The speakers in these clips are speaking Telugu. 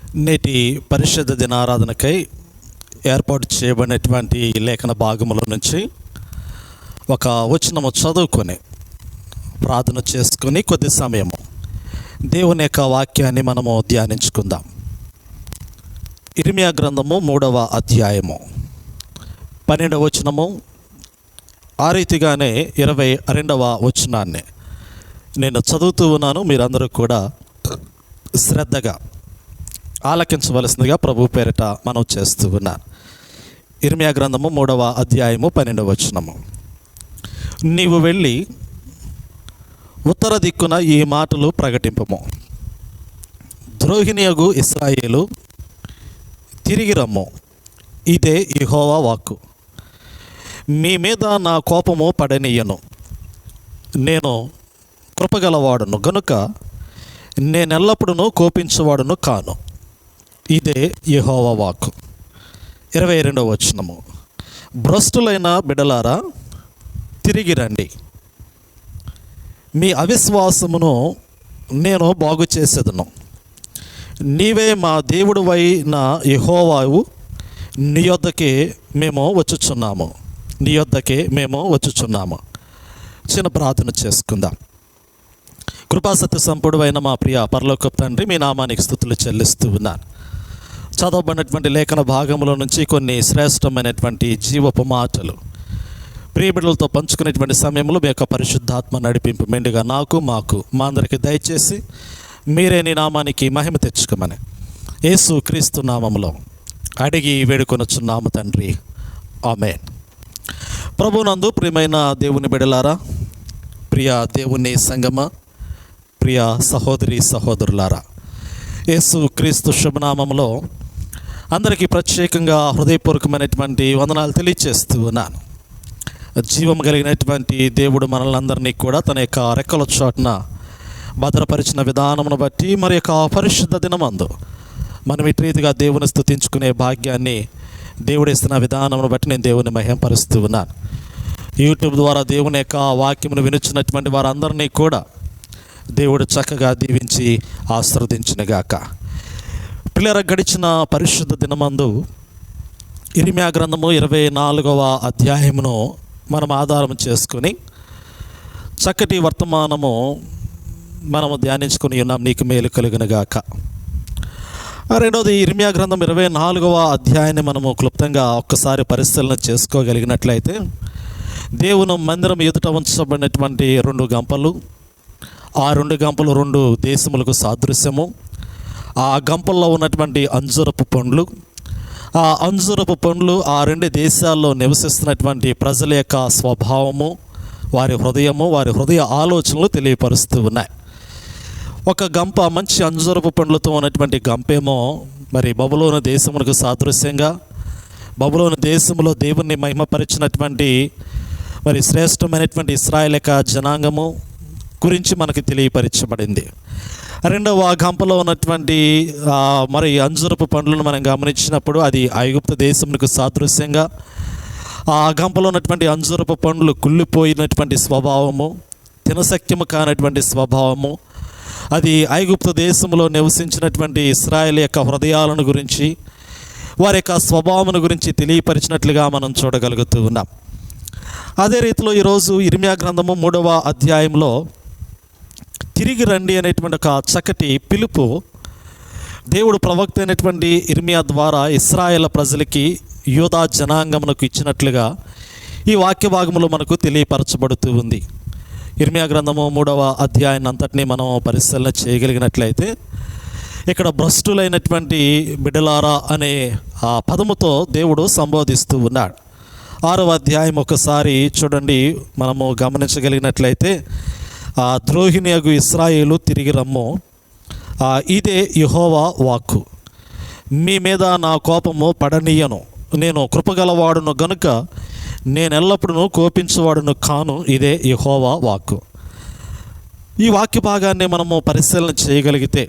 నేటి పరిశుద్ధ దినారాధనకై ఏర్పాటు చేయబడినటువంటి లేఖన భాగముల నుంచి ఒక వచనము చదువుకొని ప్రార్థన చేసుకొని కొద్ది సమయము దేవుని యొక్క వాక్యాన్ని మనము ధ్యానించుకుందాం. ఇర్మియా గ్రంథము 3వ అధ్యాయము 12వ వచనము, ఆ రీతిగానే 22వ వచనాన్ని నేను చదువుతూ ఉన్నాను. మీరందరూ కూడా శ్రద్ధగా ఆలకించవలసిందిగా ప్రభు పేరిట మనం చేస్తూ ఉన్నాను. ఇర్మియా గ్రంథము 3వ అధ్యాయము 12వ వచనము. నీవు వెళ్ళి ఉత్తర దిక్కున ఈ మాటలు ప్రకటింపము. ద్రోహిణియగు ఇశ్రాయేలు, తిరిగి రమ్ము, ఇదే యెహోవా వాక్కు. మీ మీద నా కోపము పడనీయను, నేను కృపగలవాడును గనుక నేనెల్లప్పుడూ కోపించేవాడును కాను, ఇదే యెహోవా వాక్కు. 22వ వచనము. భ్రష్టులైన బిడ్డలారా, తిరిగి రండి, మీ అవిశ్వాసమును నేను బాగు చేసేదను. నీవే మా దేవుడవైన యెహోవావు, నీ యొద్దకే మేము వచ్చుచున్నాము. చిన్న ప్రార్థన చేసుకుందాం. కృపాసత్య సంపూర్ణమైన మా ప్రియ పరలోకపు తండ్రి, మీ నామానికి స్తుతులు చెల్లిస్తూ ఉన్నాను. చదవబడినటువంటి లేఖన భాగంలో నుంచి కొన్ని శ్రేష్టమైనటువంటి జీవపు మాటలు ప్రియబిడ్డలతో పంచుకునేటువంటి సమయంలో మీ యొక్క పరిశుద్ధాత్మ నడిపింపు మెండుగా మాకు మా అందరికీ దయచేసి మీరే నీ నామానికి మహిమ తెచ్చుకోమని యేసు క్రీస్తు నామములో అడిగి వేడుకొనుచున్నాము తండ్రి, ఆమేన్. ప్రభునందు ప్రియమైన దేవుని బిడ్డలారా, ప్రియ దేవుని సంగమ, ప్రియ సహోదరి సహోదరులారా, యేసు క్రీస్తు శుభనామంలో అందరికీ ప్రత్యేకంగా హృదయపూర్వకమైనటువంటి వందనాలు తెలియచేస్తూ ఉన్నాను. జీవం కలిగినటువంటి దేవుడు మనల్ని అందరినీ కూడా తన యొక్క రెక్కల చోటున భద్రపరిచిన విధానమును బట్టి మరి యొక్క పరిశుద్ధ దినమందు మనం ఇటు రీతిగా దేవుని స్తుతించుకునే భాగ్యాన్ని దేవుడిస్తున్న విధానమును బట్టి నేను దేవుని మహిమపరుస్తూ ఉన్నాను. యూట్యూబ్ ద్వారా దేవుని యొక్క వాక్యమును వినుచున్నటువంటి వారందరినీ కూడా దేవుడు చక్కగా దీవించి ఆశీర్వదించునుగాక. పిల్లల గడిచిన పరిశుద్ధ దినమందు ఇర్మియా గ్రంథము 24వ అధ్యాయమును మనం ఆధారం చేసుకొని చక్కటి వర్తమానము మనము ధ్యానించుకొని ఉన్నాం. నీకు మేలు కలుగునుగాక. రెండవది, ఇర్మియా గ్రంథం 24వ అధ్యాయాన్ని మనము క్లుప్తంగా ఒక్కసారి పరిశీలన చేసుకోగలిగినట్లయితే, దేవుని మందిరం ఎదుట ఉంచబడినటువంటి 2 గంపలు, ఆ 2 గంపలు 2 దేశములకు సాదృశ్యము. ఆ గంపల్లో ఉన్నటువంటి అంజూరపు పండ్లు, ఆ అంజూరపు పండ్లు ఆ 2 దేశాల్లో నివసిస్తున్నటువంటి ప్రజల యొక్క స్వభావము, వారి హృదయము, వారి హృదయ ఆలోచనలు తెలియపరుస్తూ ఉన్నాయి. ఒక గంప మంచి అంజూరపు పండ్లతో ఉన్నటువంటి గంపేమో మరి బబులోను దేశములకు సాదృశ్యంగా, బబులోను దేశంలో దేవుణ్ణి మహిమపరిచినటువంటి మరి శ్రేష్టమైనటువంటి ఇశ్రాయేలు యొక్క జనాంగము గురించి మనకి తెలియపరచబడింది. రెండవ గంపలో ఉన్నటువంటి మరి అంజూరపు పండ్లను మనం గమనించినప్పుడు అది ఐగుప్తు దేశములకు సాదృశ్యంగా, ఆ గంపలో ఉన్నటువంటి అంజూరపు పండ్లు కుళ్ళిపోయినటువంటి స్వభావము, తినశక్యము కానటువంటి స్వభావము, అది ఐగుప్తు దేశంలో నివసించినటువంటి ఇశ్రాయేలు యొక్క హృదయాలను గురించి, వారి యొక్క స్వభావమును గురించి తెలియపరిచినట్లుగా మనం చూడగలుగుతూ ఉన్నాం. అదే రీతిలో ఈరోజు ఇర్మియా గ్రంథము 3వ అధ్యాయంలో తిరిగి రండి అనేటువంటి ఒక చక్కటి పిలుపు దేవుడు ప్రవక్త అయినటువంటి ఇర్మియా ద్వారా ఇశ్రాయేల్ ప్రజలకి, యూదా జనాంగమునకు ఇచ్చినట్లుగా ఈ వాక్య భాగంలో మనకు తెలియపరచబడుతూ ఉంది. ఇర్మియా గ్రంథము 3వ అధ్యాయాన్ని అంతటినీ మనం పరిశీలన చేయగలిగినట్లయితే, ఇక్కడ భ్రష్టులైనటువంటి బిడ్డలారా అనే ఆ పదముతో దేవుడు సంబోధిస్తూ ఉన్నాడు. 6వ అధ్యాయం ఒకసారి చూడండి, మనము గమనించగలిగినట్లయితే, ఆ ద్రోహిణియగు ఇశ్రాయేలు, తిరిగి రమ్ము, ఇదే యెహోవా వాక్కు. మీ మీద నా కోపము పడనీయను, నేను కృపగలవాడును గనుక నేనెల్లప్పుడూ కోపించేవాడును కాను, ఇదే యెహోవా వాక్కు. ఈ వాక్య భాగాన్ని మనము పరిశీలన చేయగలిగితే,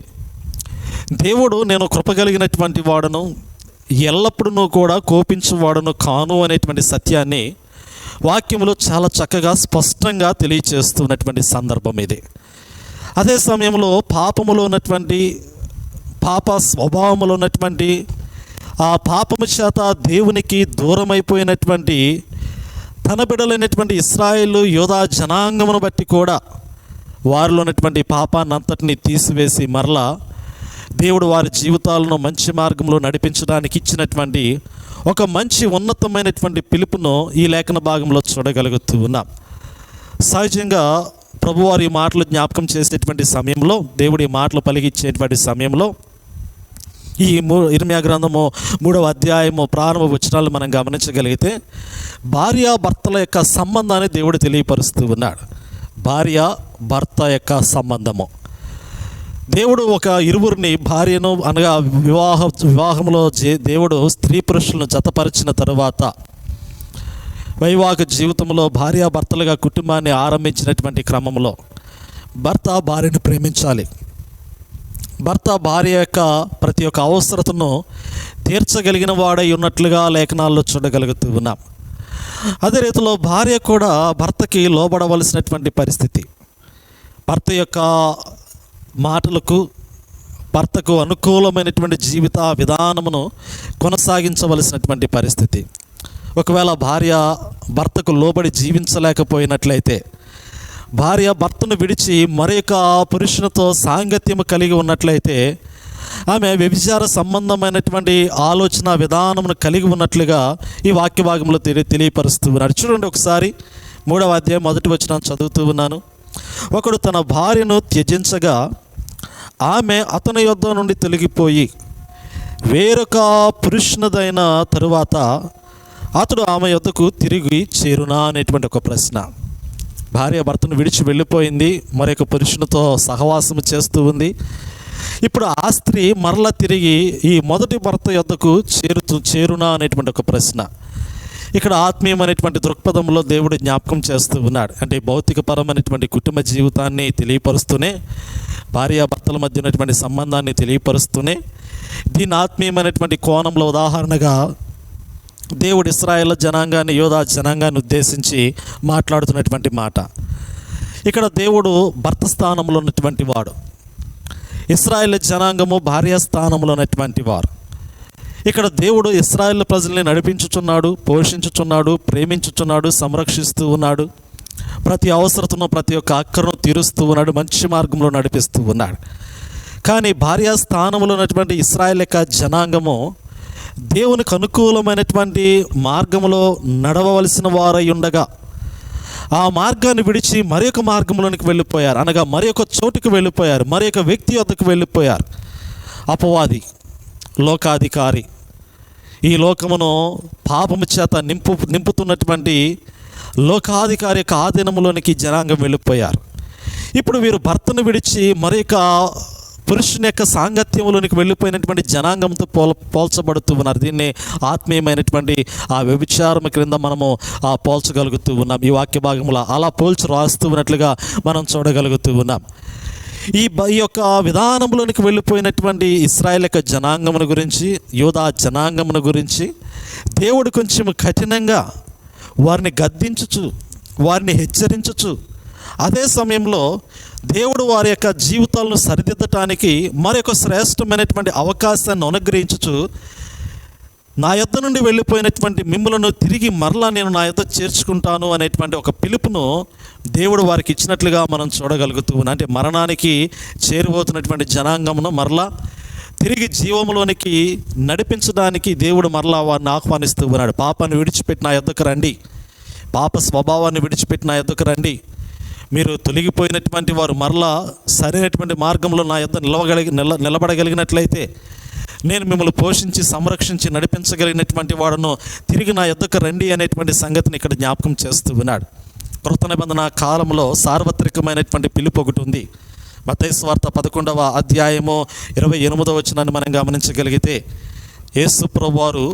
దేవుడు నేను కృపగలిగినటువంటి వాడును, ఎల్లప్పుడూ కూడా కోపించేవాడును కాను అనేటువంటి సత్యాన్ని వాక్యములో చాలా చక్కగా స్పష్టంగా తెలియచేస్తున్నటువంటి సందర్భం ఇది. అదే సమయంలో పాపములో ఉన్నటువంటి పాప స్వభావంలో ఉన్నటువంటి, ఆ పాపము చేత దేవునికి దూరమైపోయినటువంటి తన బిడ్డలైనటువంటి ఇశ్రాయేలు యోధా జనాంగమును బట్టి కూడా వారిలో ఉన్నటువంటి పాపాన్ని అంతటిని తీసివేసి మరలా దేవుడు వారి జీవితాలను మంచి మార్గంలో నడిపించడానికి ఇచ్చినటువంటి ఒక మంచి ఉన్నతమైనటువంటి పిలుపును ఈ లేఖన భాగంలో చూడగలుగుతూ ఉన్నాం. సహజంగా ప్రభువారి ఈ మాటలు జ్ఞాపకం చేసేటువంటి సమయంలో, దేవుడి మాటలు పలికించేటువంటి సమయంలో ఈ ఇర్మీయా గ్రంథము 3వ అధ్యాయము ప్రారంభ వచనాలు మనం గమనించగలిగితే భార్యాభర్తల యొక్క సంబంధాన్ని దేవుడు తెలియపరుస్తూ ఉన్నాడు. భార్య భర్త యొక్క సంబంధము. దేవుడు ఒక ఇరువురిని, భార్యను అనగా వివాహంలో దేవుడు స్త్రీ పురుషులను జతపరిచిన తరువాత వైవాహిక జీవితంలో భార్యాభర్తలుగా కుటుంబాన్ని ఆరంభించినటువంటి క్రమంలో భర్త భార్యను ప్రేమించాలి. భర్త భార్య యొక్క ప్రతి ఒక్క అవసరతను తీర్చగలిగిన వాడై ఉన్నట్లుగా లేఖనాల్లో చూడగలుగుతూ ఉన్నాం. అదే రీతిలో భార్య కూడా భర్తకి లోబడవలసినటువంటి పరిస్థితి. భర్త యొక్క మాటలకు, భర్తకు అనుకూలమైనటువంటి జీవిత విధానమును కొనసాగించవలసినటువంటి పరిస్థితి. ఒకవేళ భార్య భర్తకు లోబడి జీవించలేకపోయినట్లయితే, భార్య భర్తను విడిచి మరొక పురుషునితో సాంగత్యము కలిగి ఉన్నట్లయితే ఆమె వ్యభిచార సంబంధమైనటువంటి ఆలోచన విధానమును కలిగి ఉన్నట్లుగా ఈ వాక్య భాగంలో తెలియపరుస్తూ ఉన్నారు. చూడండి ఒకసారి 3వ అధ్యాయం 1వ వచనం చదువుతూ ఉన్నాను. ఒకడు తన భార్యను త్యజించగా ఆమె అతని యొద్ద నుండి తొలగిపోయి వేరొక పురుషునిదైన తరువాత అతడు ఆమె యొద్దకు తిరిగి చేరునా అనేటువంటి ఒక ప్రశ్న. భార్య భర్తను విడిచి వెళ్ళిపోయింది, మరొక పురుషునితో సహవాసము చేస్తూ ఉంది. ఇప్పుడు ఆ స్త్రీ మరలా తిరిగి ఈ మొదటి భర్త యొద్దకు చేరునా అనేటువంటి ఒక ప్రశ్న. ఇక్కడ ఆత్మీయమైనటువంటి దృక్పథంలో దేవుడు జ్ఞాపకం చేస్తూ ఉన్నాడు. అంటే భౌతికపరమైనటువంటి కుటుంబ జీవితాన్ని తెలియపరుస్తూనే, భార్యాభర్తల మధ్య ఉన్నటువంటి సంబంధాన్ని తెలియపరుస్తూనే, దీని ఆత్మీయమైనటువంటి కోణంలో ఉదాహరణగా దేవుడు ఇశ్రాయేలు జనాంగాన్ని, యోధా జనాంగాన్ని ఉద్దేశించి మాట్లాడుతున్నటువంటి మాట. ఇక్కడ దేవుడు భర్త స్థానంలో ఉన్నటువంటి వాడు, ఇశ్రాయేలు జనాంగము భార్య స్థానంలో ఉన్నటువంటి వారు. ఇక్కడ దేవుడు ఇశ్రాయేలు ప్రజల్ని నడిపించుచున్నాడు, పోషించుచున్నాడు, ప్రేమించుచున్నాడు, సంరక్షిస్తూ ఉన్నాడు. ప్రతి అవసరతను, ప్రతి ఒక్క అక్కరను తీరుస్తూ ఉన్నాడు, మంచి మార్గంలో నడిపిస్తూ ఉన్నాడు. కానీ భార్య స్థానంలో ఉన్నటువంటి ఇశ్రాయేలు యొక్క జనాంగము దేవునికి అనుకూలమైనటువంటి మార్గంలో నడవవలసిన వారై ఉండగా ఆ మార్గాన్ని విడిచి మరొక మార్గంలోనికి వెళ్ళిపోయారు. అనగా మరొక చోటుకు వెళ్ళిపోయారు, మరొక వ్యక్తి వద్దకు వెళ్ళిపోయారు. అపవాది, లోకాధికారి, ఈ లోకమును పాపము చేత నింపుతున్నటువంటి లోకాధికారి యొక్క ఆధీనంలోనికి జనాంగం వెళ్ళిపోయారు. ఇప్పుడు వీరు భర్తను విడిచి మరొక పురుషుని యొక్క సాంగత్యంలోనికి వెళ్ళిపోయినటువంటి జనాంగంతో పోల్చబడుతూ ఉన్నారు. దీన్ని ఆత్మీయమైనటువంటి ఆ వ్యభిచారం క్రింద మనము పోల్చగలుగుతూ ఉన్నాం. ఈ వాక్య భాగంలో అలా పోల్చి రాస్తూ ఉన్నట్లుగా మనం చూడగలుగుతూ ఉన్నాం. ఈ యొక్క విధానంలోనికి వెళ్ళిపోయినటువంటి ఇశ్రాయేలు యొక్క జనాంగమును గురించి, యోధా జనాంగమును గురించి దేవుడు కొంచెం కఠినంగా వారిని గద్దించుచు, వారిని హెచ్చరించుచు, అదే సమయంలో దేవుడు వారి యొక్క జీవితాలను సరిదిద్దటానికి మరొక శ్రేష్టమైనటువంటి అవకాశాన్ని అనుగ్రహించుచు, నా యొద్ద నుండి వెళ్ళిపోయినటువంటి మిమ్ములను తిరిగి మరలా నేను నా యొద్ద చేర్చుకుంటాను అనేటువంటి ఒక పిలుపును దేవుడు వారికి ఇచ్చినట్లుగా మనం చూడగలుగుతూ ఉన్నాం. అంటే మరణానికి చేరిపోతున్నటువంటి జనాంగమును మరలా తిరిగి జీవములోనికి నడిపించడానికి దేవుడు మరలా వారిని ఆహ్వానిస్తూ ఉన్నాడు. పాపాన్ని విడిచిపెట్టి నా యొద్దకు రండి, పాప స్వభావాన్ని విడిచిపెట్టి నా యొద్దకు రండి. మీరు తొలగిపోయినటువంటి వారు మరలా సరైనటువంటి మార్గంలో నా యొద్ద నిలబడగలిగినట్లయితే, నేను మిమ్మల్ని పోషించి సంరక్షించి నడిపించగలిగినటువంటి వాడును, తిరిగి నా యొద్దకు రండి అనేటువంటి సంగతిని ఇక్కడ జ్ఞాపకం చేస్తూ ఉన్నాడు. కృత నిబంధన కాలంలో సార్వత్రికమైనటువంటి పిలుపు ఒకటి ఉంది. మత్తయి సువార్త 11వ అధ్యాయము 28వ వచనాన్ని మనం గమనించగలిగితే, యేసు ప్రభువారు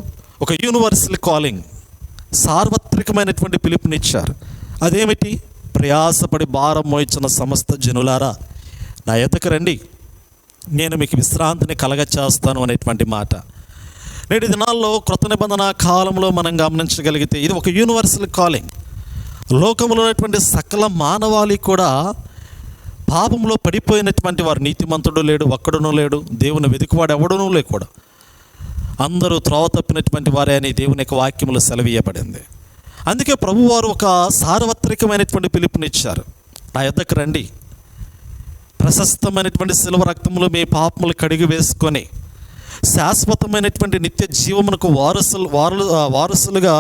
ఒక యూనివర్సల్ కాలింగ్, సార్వత్రికమైనటువంటి పిలుపునిచ్చారు. అదేమిటి? ప్రయాసపడి భారం మోయించిన సమస్త జనులారా నా యొద్దకు రండి, నేను మీకు విశ్రాంతిని కలగచేస్తాను అనేటువంటి మాట. నేటి దినాల్లో కృత నిబంధన కాలంలో మనం గమనించగలిగితే ఇది ఒక యూనివర్సల్ కాలింగ్. లోకంలో ఉన్నటువంటి సకల మానవాళి కూడా పాపంలో పడిపోయినటువంటి వారు, నీతిమంతుడు లేడు, ఒక్కడునూ లేడు, దేవుని వెతుకువాడు ఎవడునూ లేకూడదు, అందరూ త్రోవ తప్పినటువంటి వారే అని దేవుని యొక్క వాక్యములో సెలవీయబడింది. అందుకే ప్రభువారు ఒక సార్వత్రికమైనటువంటి పిలుపునిచ్చారు. నా యొద్దకు రండి, ప్రశస్తమైనటువంటి శిలువ రక్తములు మీ పాపములు కడిగి వేసుకొని శాశ్వతమైనటువంటి నిత్య జీవమునకు వారసులుగా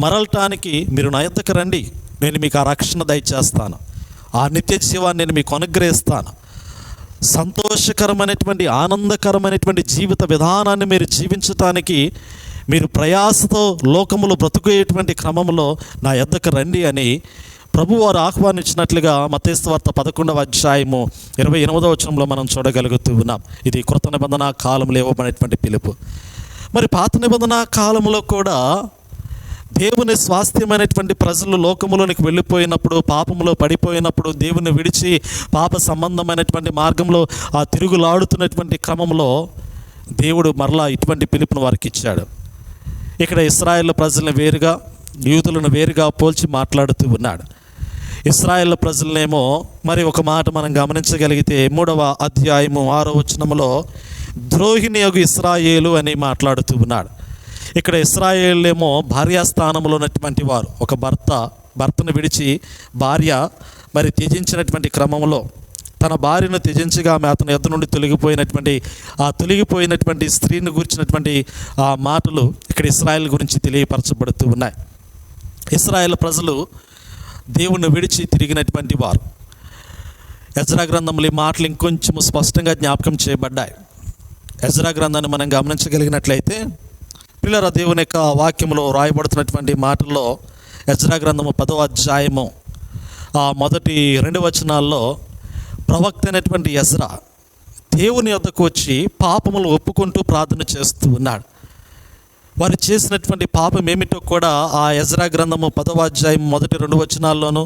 మరలటానికి మీరు నా యొద్దకు రండి, నేను మీకు ఆ రక్షణ దయచేస్తాను, ఆ నిత్య జీవాన్ని నేను మీకు అనుగ్రహిస్తాను, సంతోషకరమైనటువంటి ఆనందకరమైనటువంటి జీవిత విధానాన్ని మీరు జీవించటానికి మీరు ప్రయాసతో లోకములో బ్రతుకుయేటువంటి క్రమంలో నా యొద్దకు రండి అని ప్రభువారు ఆహ్వానించినట్లుగా మత్తయి సువార్త 11వ అధ్యాయము 28వ వచనంలో మనం చూడగలుగుతూ ఉన్నాం. ఇది కృత నిబంధన కాలంలో ఇవ్వబడినటువంటి పిలుపు. మరి పాత నిబంధన కాలంలో కూడా దేవుని స్వాస్థ్యమైనటువంటి ప్రజలు లోకములోనికి వెళ్ళిపోయినప్పుడు, పాపములో పడిపోయినప్పుడు, దేవుని విడిచి పాప సంబంధమైనటువంటి మార్గంలో ఆ తిరుగులాడుతున్నటువంటి క్రమంలో దేవుడు మరలా ఇటువంటి పిలుపును వారికి ఇచ్చాడు. ఇక్కడ ఇశ్రాయేలు ప్రజలను వేరుగా, యూదులను వేరుగా పోల్చి మాట్లాడుతూ ఉన్నాడు. ఇశ్రాయేలు ప్రజలనేమో మరి ఒక మాట మనం గమనించగలిగితే 3వ అధ్యాయము 6వ వచనములో ద్రోహిణి యొగు ఇశ్రాయేలు అని మాట్లాడుతూ ఉన్నాడు. ఇక్కడ ఇశ్రాయేలేమో భార్యాస్థానంలో ఉన్నటువంటి వారు. ఒక భర్తను విడిచి భార్య మరి త్యజించినటువంటి క్రమంలో తన భార్యను త్యజించగా ఆమె అతని యొద్ద నుండి తొలగిపోయినటువంటి స్త్రీని గురించినటువంటి ఆ మాటలు ఇక్కడ ఇశ్రాయేల్ గురించి తెలియపరచబడుతూ ఉన్నాయి. ఇశ్రాయేల్ ప్రజలు దేవుణ్ణి విడిచి తిరిగినటువంటి వారు. ఎజ్రా గ్రంథంలో ఈ మాటలు ఇంకొంచెం స్పష్టంగా జ్ఞాపకం చేయబడ్డాయి. ఎజ్రా గ్రంథాన్ని మనం గమనించగలిగినట్లయితే పిల్లల దేవుని యొక్క వాక్యంలో రాయబడుతున్నటువంటి మాటల్లో ఎజ్రా గ్రంథము 10వ అధ్యాయము మొదటి 2 వచనాల్లో ప్రవక్త అయినటువంటి ఎజ్రా దేవుని యొద్దకు వచ్చి పాపములు ఒప్పుకుంటూ ప్రార్థన చేస్తూ ఉన్నాడు. వారు చేసినటువంటి పాపం ఏమిటో కూడా ఆ ఎజ్రా గ్రంథము 10వ అధ్యాయం మొదటి 2 వచనాల్లోనూ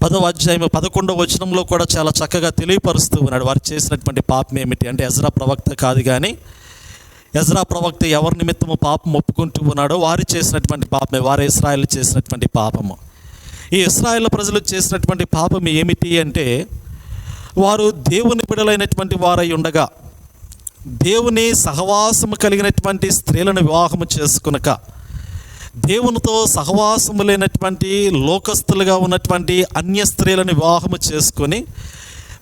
10వ అధ్యాయం 11వ వచనంలో కూడా చాలా చక్కగా తెలియపరుస్తూ ఉన్నాడు. వారు చేసినటువంటి పాపం ఏమిటి అంటే, ఎజ్రా ప్రవక్త కాదు కానీ ఎజ్రా ప్రవక్త ఎవరి నిమిత్తము పాపం ఒప్పుకుంటూ ఉన్నాడో వారు చేసినటువంటి పాపమే, వారు ఇశ్రాయేలు చేసినటువంటి పాపము. ఈ ఇశ్రాయేలు ప్రజలు చేసినటువంటి పాపం ఏమిటి అంటే, వారు దేవుని బిడ్డలైనటువంటి వారై ఉండగా దేవుని సహవాసము కలిగినటువంటి స్త్రీలను వివాహము చేసుకునక, దేవునితో సహవాసము లేనటువంటి లోకస్తులుగా ఉన్నటువంటి అన్య స్త్రీలను వివాహము చేసుకొని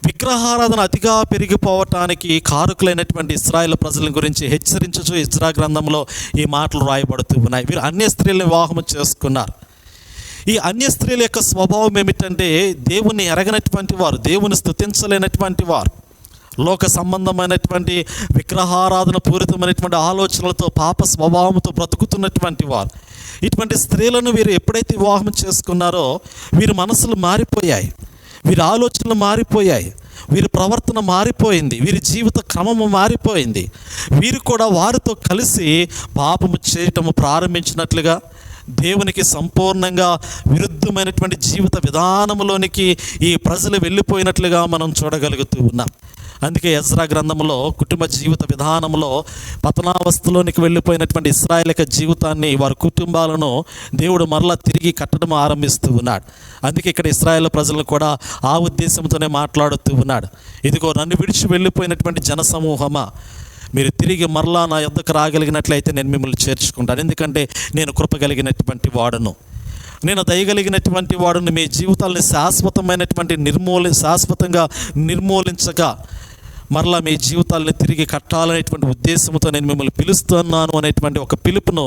విగ్రహారాధన అతిగా పెరిగిపోవటానికి కారకులైనటువంటి ఇశ్రాయేల్ ప్రజల గురించి హెచ్చరించుచు ఎజ్రా గ్రంథంలో ఈ మాటలు రాయబడుతూ ఉన్నాయి. వీరు అన్య స్త్రీలను వివాహము చేసుకున్నారు. ఈ అన్య స్త్రీల యొక్క స్వభావం ఏమిటంటే, దేవుని ఎరగనటువంటి వారు, దేవుని స్తుతించలేనటువంటి వారు, లోక సంబంధమైనటువంటి విగ్రహారాధన పూరితమైనటువంటి ఆలోచనలతో పాప స్వభావంతో బ్రతుకుతున్నటువంటి వారు. ఇటువంటి స్త్రీలను వీరు ఎప్పుడైతే వివాహం చేసుకున్నారో వీరి మనసులు మారిపోయాయి, వీరి ఆలోచనలు మారిపోయాయి, వీరి ప్రవర్తన మారిపోయింది, వీరి జీవిత క్రమము మారిపోయింది. వీరు కూడా వారితో కలిసి పాపము చేయటము ప్రారంభించినట్లుగా దేవునికి సంపూర్ణంగా విరుద్ధమైనటువంటి జీవిత విధానంలోనికి ఈ ప్రజలు వెళ్ళిపోయినట్లుగా మనం చూడగలుగుతూ ఉన్నాం. అందుకే ఎజ్రా గ్రంథంలో కుటుంబ జీవిత విధానంలో పతనావస్థలోనికి వెళ్ళిపోయినటువంటి ఇశ్రాయేల్ యొక్క జీవితాన్ని, వారి కుటుంబాలను దేవుడు మరలా తిరిగి కట్టడం ఆరంభిస్తూ ఉన్నాడు. అందుకే ఇక్కడ ఇశ్రాయేల్ ప్రజలను కూడా ఆ ఉద్దేశంతోనే మాట్లాడుతూ ఉన్నాడు. ఇదిగో నన్ను విడిచి వెళ్ళిపోయినటువంటి జనసమూహమా, మీరు తిరిగి మరలా నా యొద్దకు రాగలిగినట్లయితే నేను మిమ్మల్ని చేర్చుకుంటాను. ఎందుకంటే నేను కృప కలిగినటువంటి వాడును, నేను దయగలిగినటువంటి వాడును. మీ జీవితాలని శాశ్వతంగా నిర్మూలించగా మరలా మీ జీవితాలని తిరిగి కట్టాలనేటువంటి ఉద్దేశంతో నేను మిమ్మల్ని పిలుస్తున్నాను అనేటువంటి ఒక పిలుపును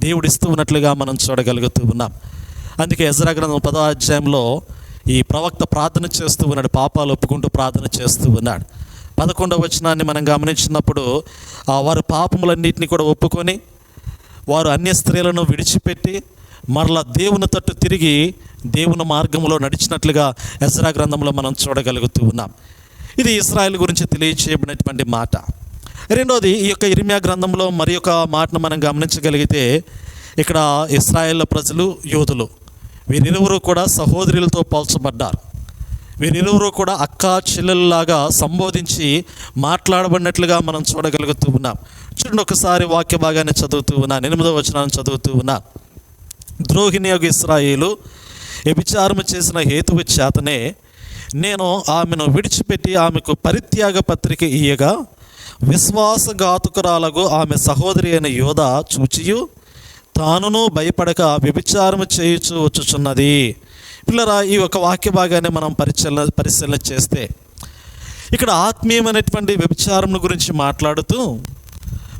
దేవుడిస్తూ ఉన్నట్లుగా మనం చూడగలుగుతూ ఉన్నాం. అందుకే ఎజ్రా గ్రంథం 10వ అధ్యాయంలో ఈ ప్రవక్త ప్రార్థన చేస్తూ ఉన్నాడు, పాపాలు ఒప్పుకుంటూ ప్రార్థన చేస్తూ ఉన్నాడు. 11వ వచనాన్ని మనం గమనించినప్పుడు వారు పాపములన్నింటినీ కూడా ఒప్పుకొని వారు అన్య స్త్రీలను విడిచిపెట్టి మరలా దేవుని తట్టు తిరిగి దేవుని మార్గంలో నడిచినట్లుగా ఎజ్రా గ్రంథంలో మనం చూడగలుగుతూ ఉన్నాం. ఇది ఇశ్రాయేల్ గురించి తెలియచేయబడినటువంటి మాట. రెండోది, ఈ యొక్క ఇర్మియా గ్రంథంలో మరి ఒక మాటను మనం గమనించగలిగితే, ఇక్కడ ఇశ్రాయేల్ ప్రజలు, యోధులు వీరిరువురు కూడా సహోదరులతో పోల్చబడ్డారు. వీరిరువురు కూడా అక్క చెల్లెల్లాగా సంబోధించి మాట్లాడబడినట్లుగా మనం చూడగలుగుతూ ఉన్నాం. చూడండి, ఒకసారి వాక్య భాగాన్ని చదువుతూ ఉన్నాను, 8వ వచనాన్ని చదువుతూ ఉన్నా. ద్రోహిణి యొగు ఇశ్రాయేలు వ్యభిచారము చేసిన హేతువు చేతనే నేను ఆమెను విడిచిపెట్టి ఆమెకు పరిత్యాగ పత్రిక ఇయ్యగా విశ్వాసఘాతుకురాలకు ఆమె సహోదరి అయిన యోధ చూచియు తానును భయపడక వ్యభిచారము చేయుచు వచ్చుచున్నది. పిల్లరా, ఈ ఒక వాక్య భాగాన్ని మనం పరిశీలన చేస్తే ఇక్కడ ఆత్మీయమైనటువంటి వ్యభిచారం గురించి మాట్లాడుతూ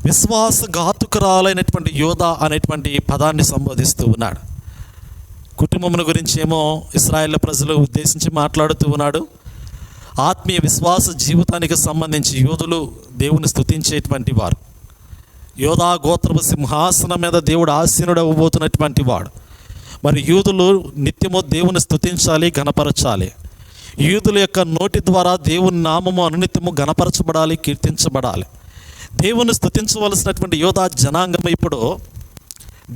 విశ్వాసఘాతుకురాలైనటువంటి యోధ అనేటువంటి పదాన్ని సంబోధిస్తూ ఉన్నాడు. కుటుంబమును గురించి ఏమో ఇశ్రాయేలు ప్రజలు ఉద్దేశించి మాట్లాడుతూ ఉన్నాడు. ఆత్మీయ విశ్వాస జీవితానికి సంబంధించి యోధులు దేవుని స్తుతించేటువంటి వారు. యోధా గోత్రపు సింహాసనం మీద దేవుడు ఆసీనుడు అవ్వబోతున్నటువంటి వాడు. మరి యూదులు నిత్యము దేవుని స్తుతించాలి, ఘనపరచాలి. యూదుల యొక్క నోటి ద్వారా దేవుని నామము అనునిత్యము ఘనపరచబడాలి, కీర్తించబడాలి. దేవుని స్తుతించవలసినటువంటి యోధా జనాంగం ఇప్పుడు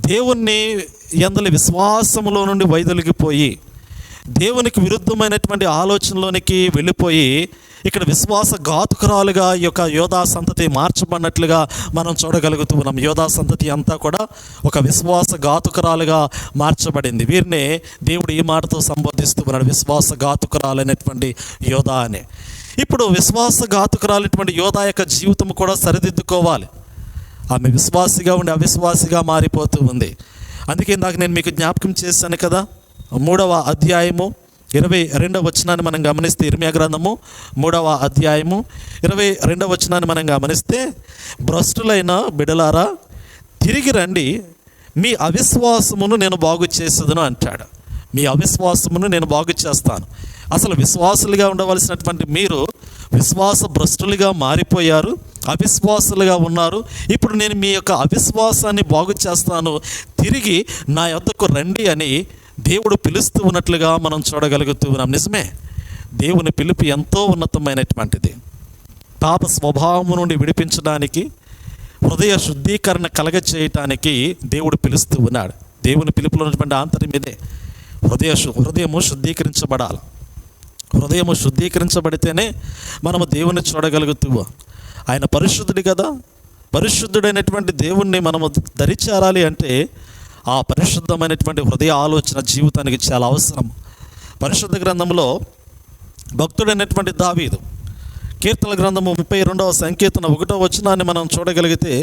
దేవుణ్ణి యందలి విశ్వాసములో నుండి వైదొలిగిపోయి దేవునికి విరుద్ధమైనటువంటి ఆలోచనలోనికి వెళ్ళిపోయి ఇక్కడ విశ్వాసఘాతుకురాలుగా ఈ యొక్క యోధా సంతతి మార్చబడినట్లుగా మనం చూడగలుగుతూ ఉన్నాం. యోధా సంతతి అంతా కూడా ఒక విశ్వాసఘాతుకురాలుగా మార్చబడింది. వీరినే దేవుడు ఈ మాటతో సంబోధిస్తూ ఉన్నాడు, విశ్వాసఘాతుకురాలైనటువంటి యోధా అని. ఇప్పుడు విశ్వాసఘాతుకురాలైనటువంటి యోధా యొక్క జీవితం కూడా సరిదిద్దుకోవాలి. ఆమె విశ్వాసిగా ఉండి అవిశ్వాసిగా మారిపోతూ ఉంది. అందుకే ఇందాక నేను మీకు జ్ఞాపకం చేశాను కదా, 3వ అధ్యాయము 22వ వచనాన్ని మనం గమనిస్తే, ఇర్మియా గ్రంథము 3వ అధ్యాయము 22వ వచనాన్ని మనం గమనిస్తే, భ్రష్టులైన బిడలారా తిరిగి రండి, మీ అవిశ్వాసమును నేను బాగు చేసేదను అంటాడు. మీ అవిశ్వాసమును నేను బాగు చేస్తాను. అసలు విశ్వాసులుగా ఉండవలసినటువంటి మీరు విశ్వాస భ్రష్టులుగా మారిపోయారు, అవిశ్వాసులుగా ఉన్నారు. ఇప్పుడు నేను మీ యొక్క అవిశ్వాసాన్ని బాగు చేస్తాను, తిరిగి నా యొద్దకు రండి అని దేవుడు పిలుస్తూ ఉన్నట్లుగా మనం చూడగలుగుతూ ఉన్నాం. నిజమే, దేవుని పిలుపు ఎంతో ఉన్నతమైనటువంటిది. పాప స్వభావము నుండి విడిపించడానికి, హృదయ శుద్ధీకరణ కలగచేయటానికి దేవుడు పిలుస్తూ ఉన్నాడు. దేవుని పిలుపులో ఉన్నటువంటి ఆంతర్యం ఇదే. హృదయము శుద్ధీకరించబడాలి. హృదయము శుద్ధీకరించబడితేనే మనము దేవుని చూడగలుగుతూ. ఆయన పరిశుద్ధుడు కదా, పరిశుద్ధుడైనటువంటి దేవుణ్ణి మనము ధరించాలి అంటే ఆ పరిశుద్ధమైనటువంటి హృదయ ఆలోచన జీవితానికి చాలా అవసరం. పరిశుద్ధ గ్రంథంలో భక్తుడైనటువంటి దావీదు కీర్తన గ్రంథము 32వ సంకీర్తన 1వ వచనాన్ని మనం చూడగలిగితే,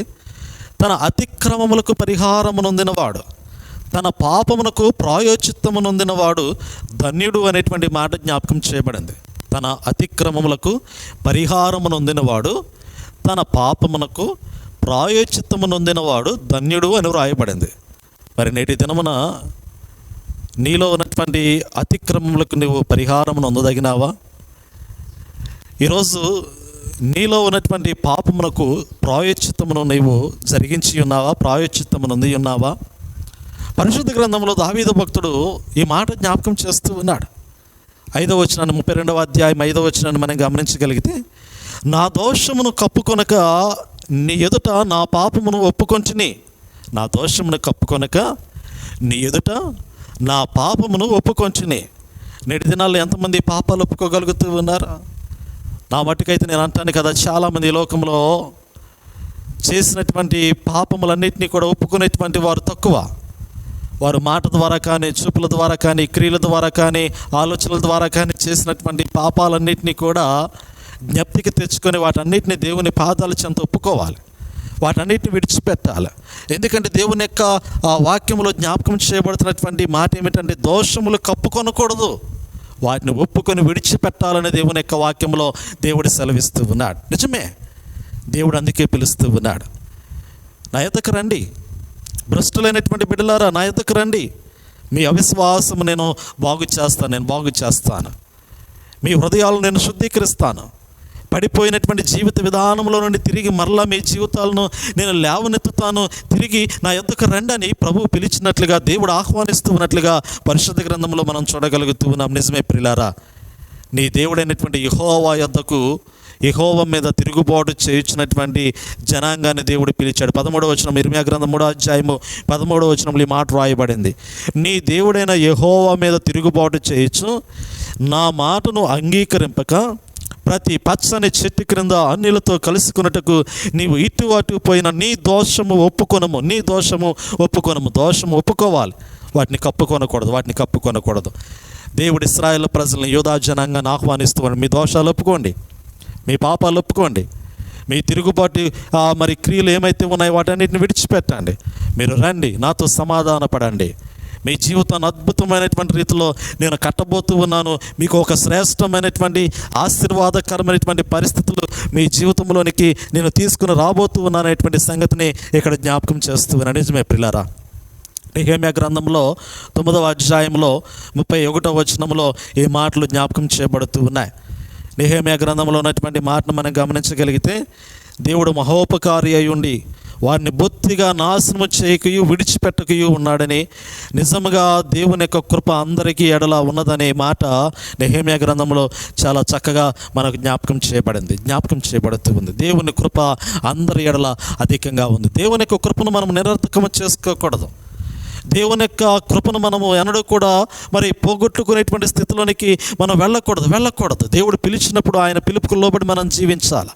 తన అతిక్రమములకు పరిహారము నొందినవాడు, తన పాపమునకు ప్రాయోచిత్తము నొందినవాడు ధన్యుడు అనేటువంటి మాట జ్ఞాపకం చేయబడింది. తన అతిక్రమములకు పరిహారము నొందినవాడు, తన పాపమునకు ప్రాయోచిత్తము నొందినవాడు ధన్యుడు అని వ్రాయబడింది. మరి నేటి దినమున నీలో ఉన్నటువంటి అతిక్రమములకు నువ్వు పరిహారమును నొందదగినావా? ఈరోజు నీలో ఉన్నటువంటి పాపమునకు ప్రాయోచిత్తమును నీవు జరిగించి ఉన్నావా? ప్రాయోచిత్తము నొంది ఉన్నావా? పరిశుద్ధ గ్రంథంలో దావీదు భక్తుడు ఈ మాట జ్ఞాపకం చేస్తూ ఉన్నాడు. 5వ వచనాన్ని 32వ అధ్యాయం 5వ వచనాన్ని మనం గమనించగలిగితే, నా దోషమును కప్పుకొనక నీ ఎదుట నా పాపమును ఒప్పుకొంటిని. నా దోషమును కప్పుకొనక నీ ఎదుట నా పాపమును ఒప్పుకొంటిని. నేటి దినాల్లో ఎంతమంది పాపాలు ఒప్పుకోగలుగుతూ ఉన్నారు? నా మట్టుకైతే నేను అంటాను కదా, చాలామంది ఈ లోకంలో చేసినటువంటి పాపములన్నింటినీ కూడా ఒప్పుకునేటువంటి వారు తక్కువ. వారు మాట ద్వారా కానీ, చూపుల ద్వారా కానీ, క్రియల ద్వారా కానీ, ఆలోచనల ద్వారా కానీ చేసినటువంటి పాపాలన్నింటినీ కూడా జ్ఞప్తికి తెచ్చుకొని వాటన్నిటిని దేవుని పాదాల చెంత ఒప్పుకోవాలి, వాటన్నిటిని విడిచిపెట్టాలి. ఎందుకంటే దేవుని యొక్క వాక్యంలో జ్ఞాపకం చేయబడుతున్నటువంటి మాట ఏమిటంటే, దోషములు కప్పుకొనకూడదు, వాటిని ఒప్పుకొని విడిచిపెట్టాలని దేవుని యొక్క వాక్యంలో దేవుడు సెలవిస్తూ ఉన్నాడు. నిజమే, దేవుడు అందుకే పిలుస్తూ ఉన్నాడు, నా యొద్దకు రండి, భ్రష్టులైనటువంటి బిడ్డలారా నా యొద్దకు రండి, మీ అవిశ్వాసము నేను బాగు చేస్తాను, మీ హృదయాలను నేను శుద్ధీకరిస్తాను, పడిపోయినటువంటి జీవిత విధానంలో నుండి తిరిగి మరలా మీ జీవితాలను నేను లేవనెత్తుతాను, తిరిగి నా యొద్దకు రండి అని ప్రభువు పిలిచినట్లుగా, దేవుడు ఆహ్వానిస్తూ ఉన్నట్లుగా పరిశుద్ధ గ్రంథంలో మనం చూడగలుగుతూ ఉన్నాం. నిజమే ప్రియులారా, నీ దేవుడైనటువంటి యెహోవా యొద్దకు, యెహోవా మీద తిరుగుబాటు చేయించినటువంటి జనాంగాన్ని దేవుడు పిలిచాడు. 13వ వచనం, ఇర్మియా గ్రంథం 3వ అధ్యాయము 13వ వచనంలో ఈ మాట రాయబడింది, నీ దేవుడైన యెహోవా మీద తిరుగుబాటు చేయొచ్చు, నా మాటను అంగీకరింపక ప్రతి పచ్చని చెట్టు క్రింద అన్యులతో కలుసుకున్నట్టుకు నీవు ఇటు అటు పోయిన నీ దోషము ఒప్పుకొనము. దోషము ఒప్పుకోవాలి. వాటిని కప్పుకొనకూడదు. దేవుడు ఇశ్రాయేలు ప్రజలను, యూదా జనాంగాన్ని ఆహ్వానిస్తూ మీ దోషాలు ఒప్పుకోండి, మీ పాపాలు ఒప్పుకోండి, మీ తిరుగుబాటు మరి క్రియలు ఏమైతే ఉన్నాయో వాటన్నిటిని విడిచిపెట్టండి. మీరు రండి, నాతో సమాధానపడండి. మీ జీవితాన్ని అద్భుతమైనటువంటి రీతిలో నేను కట్టబోతూ ఉన్నాను. మీకు ఒక శ్రేష్టమైనటువంటి ఆశీర్వాదకరమైనటువంటి పరిస్థితులు మీ జీవితంలోనికి నేను తీసుకుని రాబోతూ ఉన్నాను అనేటువంటి సంగతిని ఇక్కడ జ్ఞాపకం చేస్తూ ఉన్నాను. నిజమే ప్రియులారా, నెహెమ్యా గ్రంథంలో 9వ అధ్యాయంలో 31వ వచనంలో ఈ మాటలు జ్ఞాపకం చేయబడుతూ ఉన్నాయి. నెహెమ్యా గ్రంథంలో ఉన్నటువంటి మాటను మనం గమనించగలిగితే, దేవుడు మహోపకారి అయి ఉండి వారిని బొత్తిగా నాశనము చేయకయు విడిచిపెట్టకయు ఉన్నాడని, నిజంగా దేవుని యొక్క కృప అందరికీ ఎడల ఉన్నదనే మాట నెహెమ్యా గ్రంథంలో చాలా చక్కగా మనకు జ్ఞాపకం చేయబడుతూ ఉంది. దేవుని కృప అందరి ఎడల అధికంగా ఉంది. దేవుని యొక్క కృపను మనం నిరర్థకము చేసుకోకూడదు. దేవుని యొక్క కృపను మనము ఎన్నడూ కూడా మరి పోగొట్టుకునేటువంటి స్థితిలోనికి మనం వెళ్ళకూడదు. దేవుడు పిలిచినప్పుడు ఆయన పిలుపుకు లోబడి మనం జీవించాలి.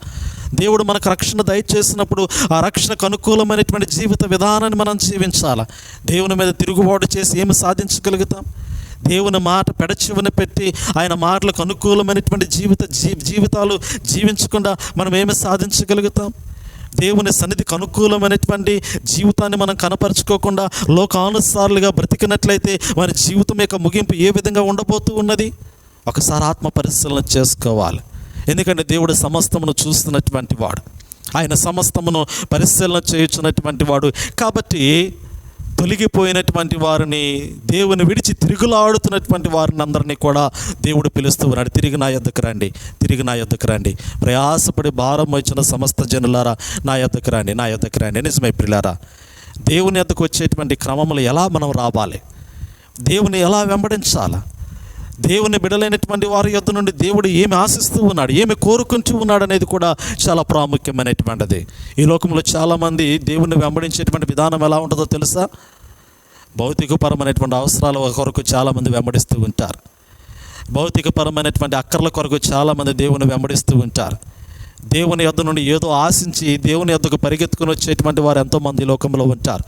దేవుడు మనకు రక్షణ దయచేసినప్పుడు ఆ రక్షణకు అనుకూలమైనటువంటి జీవిత విధానాన్ని మనం జీవించాలి. దేవుని మీద తిరుగుబాటు చేసి ఏమి సాధించగలుగుతాం? దేవుని మాట పెడచెవిన పెట్టి ఆయన మాటలకు అనుకూలమైనటువంటి జీవితాలు జీవించకుండా మనం ఏమి సాధించగలుగుతాం? దేవుని సన్నిధికి అనుకూలమైనటువంటి జీవితాన్ని మనం కనపరుచుకోకుండా లోకానుసారులుగా బ్రతికినట్లయితే వారి జీవితం యొక్క ముగింపు ఏ విధంగా ఉండబోతూ ఉన్నది? ఒకసారి ఆత్మ పరిశీలన చేసుకోవాలి. ఎందుకంటే దేవుడు సమస్తమును చూస్తున్నటువంటి వాడు, ఆయన సమస్తమును పరిశీలన చేయుచున్నటువంటి వాడు. కాబట్టి తొలగిపోయినటువంటి వారిని, దేవుని విడిచి తిరుగులాడుతున్నటువంటి వారిని అందరినీ కూడా దేవుడు పిలుస్తూ ఉన్నాడు. తిరిగి నా యొద్దకు రండి, ప్రయాసపడి భారం వచ్చిన సమస్త జనులారా నా యొద్దకు రండి. నిజమే ప్రియులారా, దేవుని యొద్దకు వచ్చేటువంటి క్రమంలో ఎలా మనం రావాలి, దేవుని ఎలా వెంబడించాలా, దేవుని బిడలైనటువంటి వారి యొద్ద నుండి దేవుడు ఏమి ఆశిస్తూ ఉన్నాడు, ఏమి కోరుకుంటూ ఉన్నాడు అనేది కూడా చాలా ప్రాముఖ్యమైనటువంటిది. ఈ లోకంలో చాలామంది దేవుని వెంబడించేటువంటి విధానం ఎలా ఉంటుందో తెలుసా? భౌతికపరమైనటువంటి అవసరాల కొరకు చాలామంది వెంబడిస్తూ ఉంటారు. భౌతికపరమైనటువంటి అక్కర్ల కొరకు చాలామంది దేవుని వెంబడిస్తూ ఉంటారు. దేవుని యొద్ద నుండి ఏదో ఆశించి దేవుని యొద్దకు పరిగెత్తుకుని వచ్చేటువంటి వారు ఎంతోమంది లోకంలో ఉంటారు.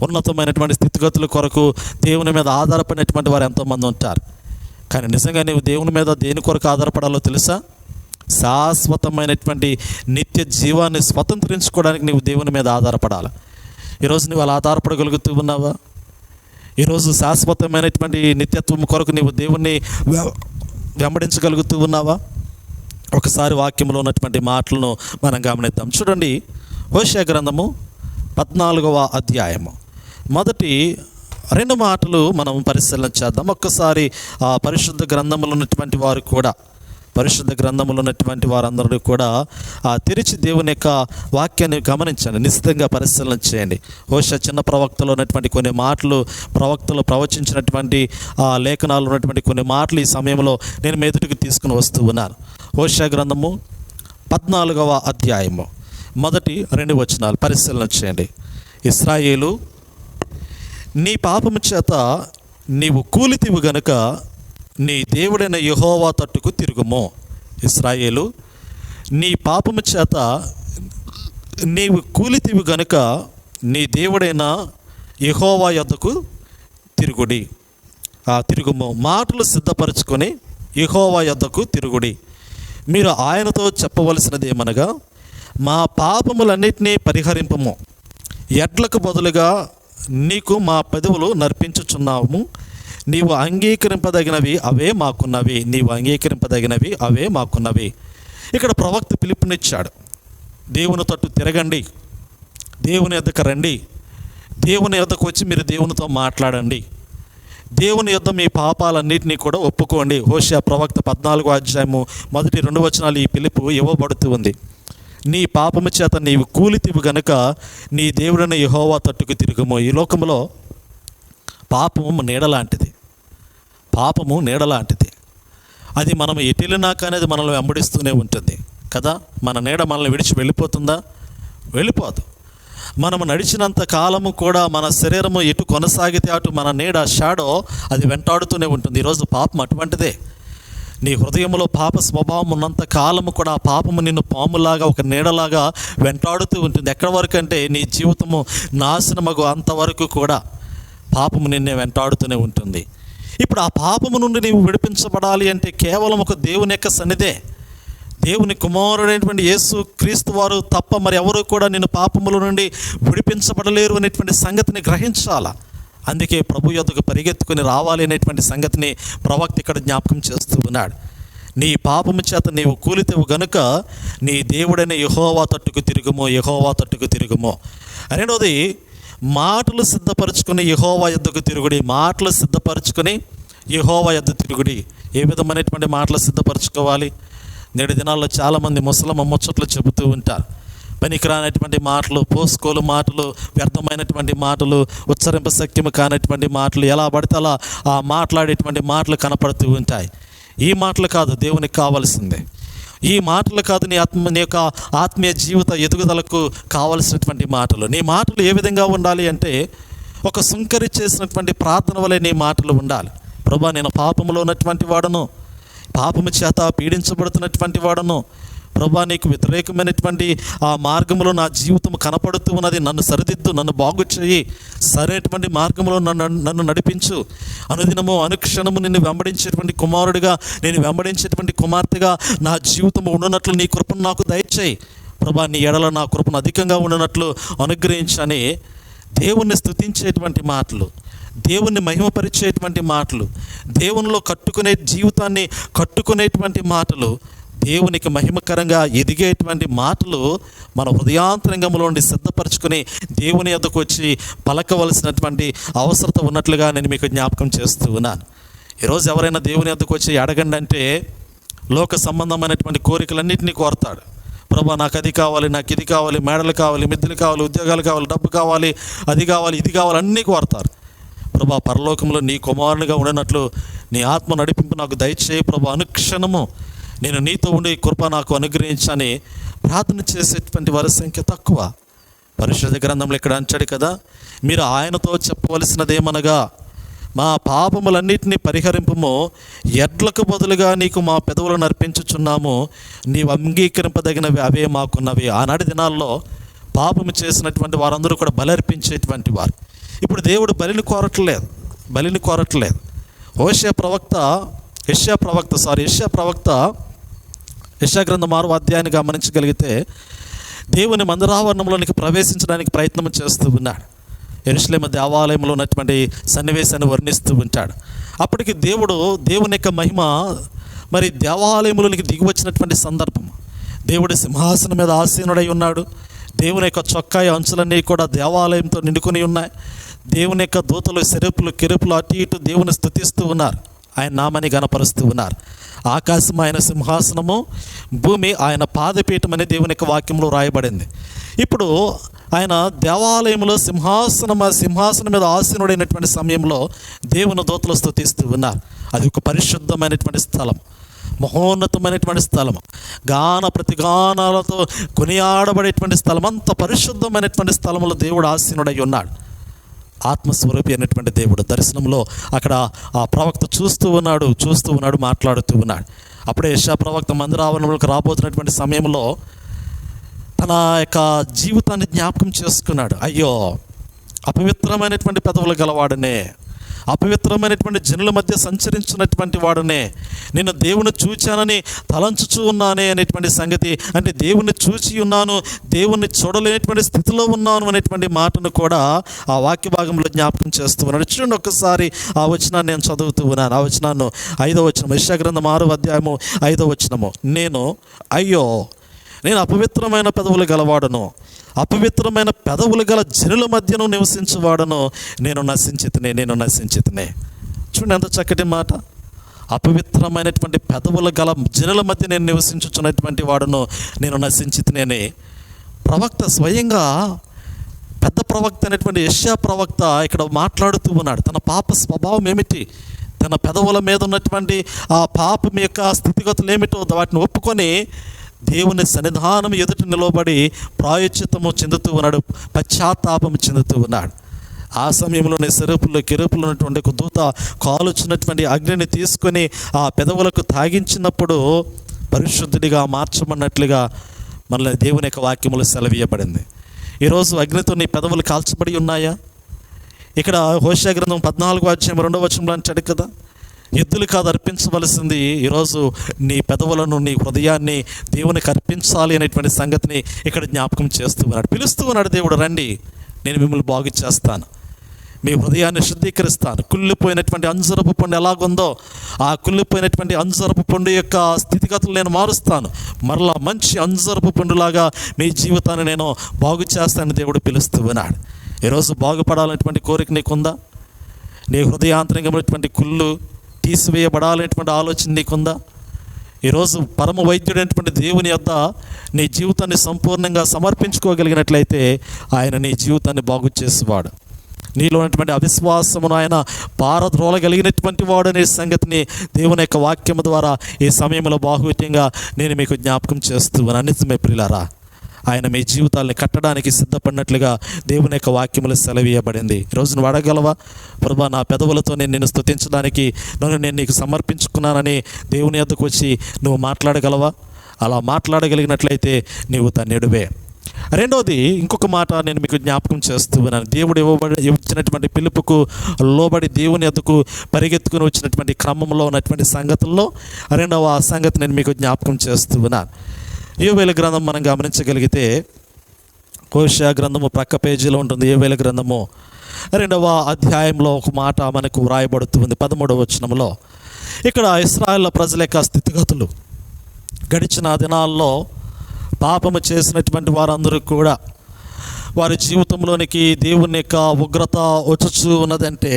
ఉన్నతమైనటువంటి స్థితిగతుల కొరకు దేవుని మీద ఆధారపడినటువంటి వారు ఎంతోమంది ఉంటారు. కానీ నిజంగా నీవు దేవుని మీద దేని కొరకు ఆధారపడాలో తెలుసా? శాశ్వతమైనటువంటి నిత్య జీవాన్ని స్వతంత్రించుకోవడానికి నీవు దేవుని మీద ఆధారపడాలి. ఈరోజు నువ్వు అలా ఆధారపడగలుగుతూ ఉన్నావా? ఈరోజు శాశ్వతమైనటువంటి నిత్యత్వం కొరకు నీవు దేవుణ్ణి వెంబడించగలుగుతూ ఉన్నావా? ఒకసారి వాక్యంలో ఉన్నటువంటి మాటలను మనం గమనిద్దాం. చూడండి, హోషేయ గ్రంథము 14వ అధ్యాయము మొదటి 2 మాటలు మనం పరిశీలన చేద్దాం. ఒక్కసారి పరిశుద్ధ గ్రంథములు ఉన్నటువంటి వారందరూ కూడా తెరిచి దేవుని యొక్క వాక్యాన్ని గమనించండి, నిశ్చితంగా పరిశీలన చేయండి. హోషేయ చిన్న ప్రవక్తలో ఉన్నటువంటి కొన్ని మాటలు, ప్రవక్తలు ప్రవచించినటువంటి లేఖనాలు ఉన్నటువంటి కొన్ని మాటలు ఈ సమయంలో నేను మీ ఎదుటికి తీసుకుని వస్తూ ఉన్నాను. హోషేయ గ్రంథము 14వ అధ్యాయము మొదటి 2 వచనాలు పరిశీలన చేయండి. ఇశ్రాయేలు, నీ పాపము చేత నీవు కూలితివి గనుక నీ దేవుడైన యెహోవా తట్టుకు తిరుగుము. ఇశ్రాయేలు, నీ పాపము చేత నీవు కూలితివి గనుక నీ దేవుడైన యెహోవా యొద్దకు తిరుగుము. మాటలు సిద్ధపరచుకొని యెహోవా యొద్దకు తిరుగుడి. మీరు ఆయనతో చెప్పవలసినది ఏమనగా, మా పాపములన్నిటినీ పరిహరింపము, ఎడ్లకు బదులుగా నీకు మా పెదవులు నర్పించుచున్నాము, నీవు అంగీకరింపదగినవి అవే మాకున్నవి. ఇక్కడ ప్రవక్త పిలుపునిచ్చాడు. దేవుని తట్టు తిరగండి, దేవుని యొద్దకు రండి, దేవుని యొద్దకు వచ్చి మీరు దేవునితో మాట్లాడండి, దేవుని యొద్ద మీ పాపాలన్నింటినీ కూడా ఒప్పుకోండి. హోషేయ ప్రవక్త 14వ అధ్యాయము మొదటి 2 వచనాలు ఈ పిలుపు ఇవ్వబడుతూ ఉంది. నీ పాపము చేత నీవు కూలితివి గనుక నీ దేవుడైన యెహోవా తట్టుకు తిరుగుము. ఈ లోకంలో పాపము నీడలాంటిది. అది మనం ఎటులినా కానీ అది మనల్ని వెంబడిస్తూనే ఉంటుంది కదా. మన నీడ మనల్ని విడిచి వెళ్ళిపోతుందా? వెళ్ళిపోదు. మనము నడిచినంత కాలము కూడా మన శరీరము ఎటు కొనసాగితే అటు మన నీడ, షాడో అది వెంటాడుతూనే ఉంటుంది. ఈరోజు పాపం అటువంటిదే. నీ హృదయంలో పాప స్వభావం ఉన్నంత కాలము కూడా ఆ పాపము నిన్ను పాములాగా, ఒక నీడలాగా వెంటాడుతూ ఉంటుంది. ఎక్కడి వరకు అంటే నీ జీవితము నాశనమగు అంతవరకు కూడా పాపము నిన్నే వెంటాడుతూనే ఉంటుంది. ఇప్పుడు ఆ పాపము నుండి నీవు విడిపించబడాలి అంటే కేవలం ఒక దేవుని యొక్క సన్నిధే. దేవుని కుమారుడైనటువంటి యేసు క్రీస్తు వారు తప్ప మరి ఎవరు కూడా నిన్ను పాపముల నుండి విడిపించబడలేరు అనేటువంటి సంగతిని గ్రహించాల. అందుకే ప్రభు యొద్దకు పరిగెత్తుకుని రావాలి అనేటువంటి సంగతిని ప్రవక్త ఇక్కడ జ్ఞాపకం చేస్తూ ఉన్నాడు. నీ పాపము చేత నీవు కూలితేవు గనుక నీ దేవుడైన యెహోవా తట్టుకు తిరుగుమో, యెహోవా తట్టుకు తిరుగుమో. రెండవది, మాటలు సిద్ధపరచుకుని యెహోవా యొద్దకు తిరుగుడి. మాటలు సిద్ధపరచుకుని యెహోవా యొద్ద తిరుగుడి. ఏ విధమైనటువంటి మాటలు సిద్ధపరచుకోవాలి? నేటి దినాల్లో చాలామంది ముసలమ్మ ముచ్చట్లు చెబుతూ ఉంటారు. పనికిరానటువంటి మాటలు, పోసుకోలు మాటలు, వ్యర్థమైనటువంటి మాటలు, ఉచ్చరింప శక్యము కానటువంటి మాటలు, ఎలా పడితే అలా ఆ మాట్లాడేటువంటి మాటలు కనపడుతూ ఉంటాయి. ఈ మాటలు కాదు దేవునికి కావాల్సిందే. ఈ మాటలు కాదు నీ యొక్క ఆత్మీయ జీవిత ఎదుగుదలకు కావలసినటువంటి మాటలు. నీ మాటలు ఏ విధంగా ఉండాలి అంటే ఒక సుంకరి చేసినటువంటి ప్రార్థన వలె నీ మాటలు ఉండాలి. ప్రభువా, నేను పాపములో ఉన్నటువంటి వాడను, పాపము చేత పీడించబడుతున్నటువంటి వాడను. ప్రభువా, నీకు వ్యతిరేకమైనటువంటి ఆ మార్గంలో నా జీవితం కనపడుతూ ఉన్నది. నన్ను సరిదిద్దు, నన్ను బాగు చేయి, సరైనటువంటి మార్గంలో నన్ను నడిపించు. అనుదినము అనుక్షణము నిన్ను వెంబడించేటువంటి కుమారుడిగా, నేను వెంబడించేటువంటి కుమార్తెగా నా జీవితం ఉండునట్లు నీ కృపను నాకు దయచేయి. ప్రభువా, నీ ఎడల నా కృపను అధికంగా ఉండునట్లు అనుగ్రహించని దేవుణ్ణి స్తుతించేటువంటి మాటలు, దేవుణ్ణి మహిమపరిచేటువంటి మాటలు, దేవునిలో కట్టుకునే జీవితాన్ని కట్టుకునేటువంటి మాటలు, దేవునికి మహిమకరంగా ఎదిగేటువంటి మాటలు మన హృదయాంతరంగంలో నుండి సిద్ధపరచుకుని దేవుని యొద్దకు వచ్చి పలకవలసినటువంటి అవసరత ఉన్నట్లుగా నేను మీకు జ్ఞాపకం చేస్తూ ఉన్నాను. ఈరోజు ఎవరైనా దేవుని యొద్దకు వచ్చి అడగండి అంటే లోక సంబంధమైనటువంటి కోరికలన్నింటినీ కోరతాడు. ప్రభా, నాకు అది కావాలి, నాకు ఇది కావాలి, మేడలు కావాలి, మిద్దెలు కావాలి, ఉద్యోగాలు కావాలి, డబ్బు కావాలి, అది కావాలి, ఇది కావాలి, అన్నీ కోరతారు. ప్రభా, పరలోకంలో నీ కుమారునిగా ఉండనట్లు నీ ఆత్మ నడిపింపు నాకు దయచేయి ప్రభా, అనుక్షణము నేను నీతో ఉండే కృప నాకు అనుగ్రహించని ప్రార్థన చేసేటువంటి వారి సంఖ్య తక్కువ. పరిశుద్ధ గ్రంథంలో ఇక్కడ అంచాడు కదా, మీరు ఆయనతో చెప్పవలసినదేమనగా మా పాపములన్నిటినీ పరిహరింపము, ఎడ్లకు బదులుగా నీకు మా పెదవులను అర్పించుచున్నాము, నీవు అంగీకరింపదగినవి అవే మాకున్నవి. ఆనాటి దినాల్లో పాపము చేసినటువంటి వారందరూ కూడా బలి అర్పించేటువంటి వారు. ఇప్పుడు దేవుడు బలిని కోరట్లేదు. యెషయా ప్రవక్త యెషయా గ్రంథం 6వ అధ్యాయాన్ని గమనించగలిగితే దేవుని మందిరావరణంలోనికి ప్రవేశించడానికి ప్రయత్నం చేస్తూ ఉన్నాడు. యెరూషలేము దేవాలయంలో ఉన్నటువంటి సన్నివేశాన్ని వర్ణిస్తూ ఉంటాడు. అప్పటికి దేవుని యొక్క మహిమ మరి దేవాలయంలోనికి దిగి వచ్చినటువంటి సందర్భం. దేవుడి సింహాసనం మీద ఆసీనుడై ఉన్నాడు. దేవుని యొక్క చొక్కాయ అంచులన్నీ కూడా దేవాలయంతో నిండుకొని ఉన్నాయి. దేవుని యొక్క దూతలు, సెరుపులు, కెరుపులు అటు ఇటు దేవుని స్తుతిస్తూ ఉన్నారు, ఆయన నామాన్ని గణపరుస్తూ ఉన్నారు. ఆకాశం ఆయన సింహాసనము, భూమి ఆయన పాదపీఠం అని దేవుని యొక్క వాక్యంలో రాయబడింది. ఇప్పుడు ఆయన దేవాలయంలో సింహాసనం మీద ఆసీనుడైనటువంటి సమయంలో దేవుని దూతలు స్తుతిస్తూ ఉన్నారు. అది ఒక పరిశుద్ధమైనటువంటి స్థలం, మహోన్నతమైనటువంటి స్థలం, గాన ప్రతిగానాలతో కొనియాడబడేటువంటి స్థలం. అంత పరిశుద్ధమైనటువంటి స్థలంలో దేవుడు ఆసీనుడై ఉన్నాడు. ఆత్మస్వరూపి అయినటువంటి దేవుడు దర్శనంలో అక్కడ ఆ ప్రవక్త చూస్తూ ఉన్నాడు, మాట్లాడుతూ ఉన్నాడు. అప్పుడే యెషయా ప్రవక్త మందిరావరణంలోకి రాబోతున్నటువంటి సమయంలో తన యొక్క జీవితాన్ని జ్ఞాపకం చేసుకున్నాడు. అయ్యో, అపవిత్రమైనటువంటి పెదవులు గలవాడనే, అపవిత్రమైనటువంటి జనుల మధ్య సంచరించినటువంటి వాడనే, నేను దేవుని చూచానని తలంచుచూ ఉన్నానే అనేటువంటి సంగతి, అంటే దేవుణ్ణి చూచి ఉన్నాను, దేవుణ్ణి చూడలేనటువంటి స్థితిలో ఉన్నాను అనేటువంటి మాటను కూడా ఆ వాక్య భాగంలో జ్ఞాపకం చేస్తూ ఉన్నాడు. చూడండి ఒక్కసారి ఆ వచనాన్ని నేను చదువుతూ ఉన్నాను. ఆ వచనాన్ని 5వ వచనం, యెషయా గ్రంథం 6వ అధ్యాయము 5వ వచనము. నేను అపవిత్రమైన పెదవులు గలవాడను, అపవిత్రమైన పెదవులు గల జనుల మధ్యను నివసించువాడను, నేను నశించితినే. చూడండి ఎంత చక్కటి మాట. అపవిత్రమైనటువంటి పెదవులు గల జనుల మధ్య నేను నివసించుచున్నటువంటి వాడను, నేను నశించితినే. ప్రవక్త స్వయంగా, పెద్ద ప్రవక్త అయినటువంటి యెషయా ప్రవక్త ఇక్కడ మాట్లాడుతూ ఉన్నాడు. తన పాప స్వభావం ఏమిటి, తన పెదవుల మీద ఉన్నటువంటి ఆ పాపం యొక్క స్థితిగతులు ఏమిటో వాటిని ఒప్పుకొని దేవుని సన్నిధానం ఎదుట నిలబడి ప్రాయశ్చిత్తము చెందుతూ ఉన్నాడు, పశ్చాత్తాపం చెందుతూ ఉన్నాడు. ఆ సమయంలోనే సెరుపులు, కెరుపులు ఉన్నటువంటి ఒక దూత కాలుచున్నటువంటి అగ్నిని తీసుకొని ఆ పెదవులకు తాగించినప్పుడు పరిశుద్ధుడిగా మార్చమన్నట్లుగా మళ్ళీ దేవుని యొక్క వాక్యములు సెలవీయబడింది. ఈరోజు అగ్నితో నీ పెదవులు కాల్చబడి ఉన్నాయా? ఇక్కడ హోషేయ గ్రంథం 14వ అధ్యాయం 2వ వచనంలో అంటాడు కదా, ఎద్దులు కాదు అర్పించవలసింది, ఈరోజు నీ పెదవులను నీ హృదయాన్ని దేవునికి అర్పించాలి అనేటువంటి సంగతిని ఇక్కడ జ్ఞాపకం చేస్తూ ఉన్నాడు. పిలుస్తూ ఉన్నాడు దేవుడు, రండి నేను మిమ్మల్ని బాగు చేస్తాను, మీ హృదయాన్ని శుద్ధీకరిస్తాను. కుళ్ళిపోయినటువంటి అంజరపు పండు ఎలాగుందో ఆ కుళ్ళిపోయినటువంటి అంజరపు పండు యొక్క స్థితిగతులు నేను మారుస్తాను, మరలా మంచి అంజరపు పండులాగా మీ జీవితాన్ని నేను బాగు చేస్తానని దేవుడు పిలుస్తూ ఉన్నాడు. ఈరోజు బాగుపడాలనేటువంటి కోరిక నీకుందా? నీ హృదయాంతరంగమైనటువంటి కుళ్ళు తీసివేయబడాలనేటువంటి ఆలోచన నీకుందా? ఈరోజు పరమ వైద్యుడైనటువంటి దేవుని యొద్ద నీ జీవితాన్ని సంపూర్ణంగా సమర్పించుకోగలిగినట్లయితే ఆయన నీ జీవితాన్ని బాగు చేసేవాడు. నీలో ఉన్నటువంటి అవిశ్వాసమును ఆయన పారద్రోలగలిగినటువంటి వాడు అనే సంగతిని దేవుని యొక్క వాక్యం ద్వారా ఈ సమయంలో బాహుట్యంగా నేను మీకు జ్ఞాపకం చేస్తూ నిజమే ప్రియులారా, ఆయన మీ జీవితాన్ని కట్టడానికి సిద్ధపడినట్లుగా దేవుని యొక్క వాక్యములు సెలవీయబడింది. ఈరోజు నువ్వు అడగలవా, ప్రభువా నా పెదవులతో నేను స్తుతించడానికి నేను నీకు సమర్పించుకున్నానని దేవుని యొద్దకు వచ్చి నువ్వు మాట్లాడగలవా? అలా మాట్లాడగలిగినట్లయితే నీవు ధన్యుడివే. రెండవది, ఇంకొక మాట నేను మీకు జ్ఞాపకం చేస్తూ ఉన్నాను. దేవుడు ఇచ్చినటువంటి పిలుపుకు లోబడి దేవుని యొద్దకు పరిగెత్తుకుని వచ్చినటువంటి క్రమంలో ఉన్నటువంటి సంగతుల్లో రెండవ సంగతి నేను మీకు జ్ఞాపకం చేస్తూ ఉన్నాను. యోవేలు గ్రంథం మనం గమనించగలిగితే హోషేయ గ్రంథము ప్రక్క పేజీలో ఉంటుంది. యోవేలు గ్రంథము 2వ అధ్యాయంలో ఒక మాట మనకు వ్రాయబడుతుంది 13వ వచనంలో. ఇక్కడ ఇశ్రాయేలు ప్రజల యొక్క స్థితిగతులు, గడిచిన దినాల్లో పాపము చేసినటువంటి వారందరూ కూడా వారి జీవితంలోనికి దేవుని యొక్క ఉగ్రత వచ్చుచూ ఉన్నదంటే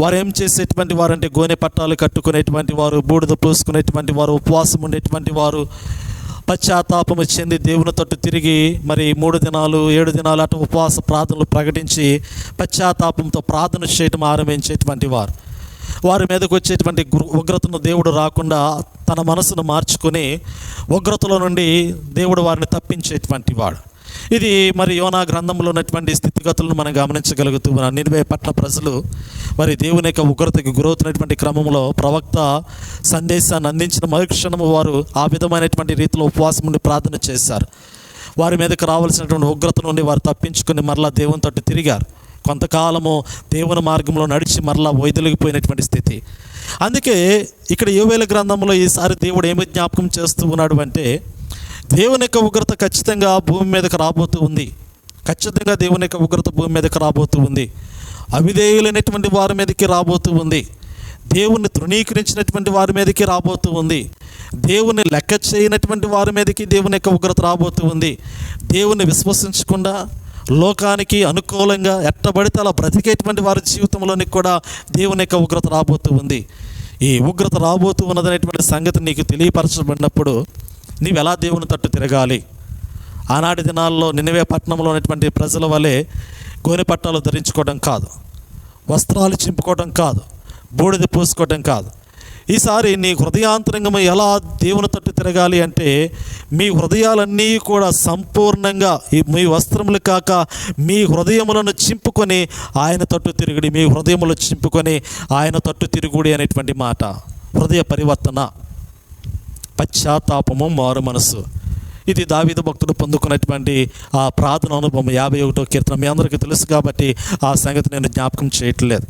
వారు ఏం చేసేటువంటి వారంటే గోనె పట్టాలు కట్టుకునేటువంటి వారు, బూడిద పూసుకునేటువంటి వారు, ఉపవాసం ఉండేటువంటి వారు, పశ్చాత్తాపము చెంది దేవుని తట్టు తిరిగి మరి 3 దినాలు 7 దినాలు అటు ఉపవాస ప్రార్థనలు ప్రకటించి పశ్చాత్తాపంతో ప్రార్థన చేయడం ఆరంభించేటువంటి వారు. వారి మీదకు వచ్చేటువంటి ఉగ్రతను దేవుడు రాకుండా తన మనసును మార్చుకొని ఉగ్రతలో నుండి దేవుడు వారిని తప్పించేటువంటి వాడు. ఇది మరి యోనా గ్రంథంలో ఉన్నటువంటి స్థితిగతులను మనం గమనించగలుగుతూ ఉన్నాం. నినివే పట్టణ ప్రజలు మరి దేవుని యొక్క ఉగ్రతకు గురవుతున్నటువంటి క్రమంలో ప్రవక్త సందేశాన్ని అందించిన మరుక్షణము వారు ఆ విధమైనటువంటి రీతిలో ఉపవాసం ఉండి ప్రార్థన చేశారు. వారి మీదకి రావాల్సినటువంటి ఉగ్రత నుండి వారు తప్పించుకొని మరలా దేవుని తట్టు తిరిగారు. కొంతకాలము దేవుని మార్గంలో నడిచి మరలా వైదొలిగిపోయినటువంటి స్థితి. అందుకే ఇక్కడ యోవేలు గ్రంథంలో ఈసారి దేవుడు ఏమి జ్ఞాపకం చేస్తూ ఉన్నాడు అంటే, దేవుని యొక్క ఉగ్రత ఖచ్చితంగా భూమి మీదకి రాబోతూ ఉంది. ఖచ్చితంగా దేవుని యొక్క ఉగ్రత భూమి మీదకి రాబోతూ ఉంది. అవిధేయులైనటువంటి వారి మీదకి రాబోతూ ఉంది. దేవుణ్ణి తృణీకరించినటువంటి వారి మీదకి రాబోతూ ఉంది. దేవుని లెక్క చేయనటువంటి వారి మీదకి దేవుని యొక్క ఉగ్రత రాబోతూ ఉంది. దేవుణ్ణి విశ్వసించకుండా లోకానికి అనుకూలంగా ఎట్టబడితే అలా బ్రతికేటువంటి వారి జీవితంలోనికి కూడా దేవుని యొక్క ఉగ్రత రాబోతూ ఉంది. ఈ ఉగ్రత రాబోతూ ఉన్నదనేటువంటి సంగతి నీకు తెలియపరచబడినప్పుడు నీవు ఎలా దేవుని తట్టు తిరగాలి? ఆనాటి దినాల్లో నినివే పట్టణంలో ఉన్నటువంటి ప్రజల వలె గోనె పట్టాలు ధరించుకోవడం కాదు, వస్త్రాలు చింపుకోవడం కాదు, బూడిద పూసుకోవడం కాదు. ఈసారి నీ హృదయాంతరంగం ఎలా దేవుని తట్టు తిరగాలి అంటే, మీ హృదయాలన్నీ కూడా సంపూర్ణంగా మీ వస్త్రములు కాక మీ హృదయములను చింపుకొని ఆయన తట్టు తిరుగుడి, మీ హృదయములు చింపుకొని ఆయన తట్టు తిరుగుడి అనేటువంటి మాట. హృదయ పరివర్తన, పశ్చాత్తాపము, మారు మనసు. ఇది దావీదు భక్తుడు పొందుకున్నటువంటి ఆ ప్రార్థన అనుభవం. 51వ కీర్తన మీ అందరికీ తెలుసు కాబట్టి ఆ సంగతి నేను జ్ఞాపకం చేయట్లేదు.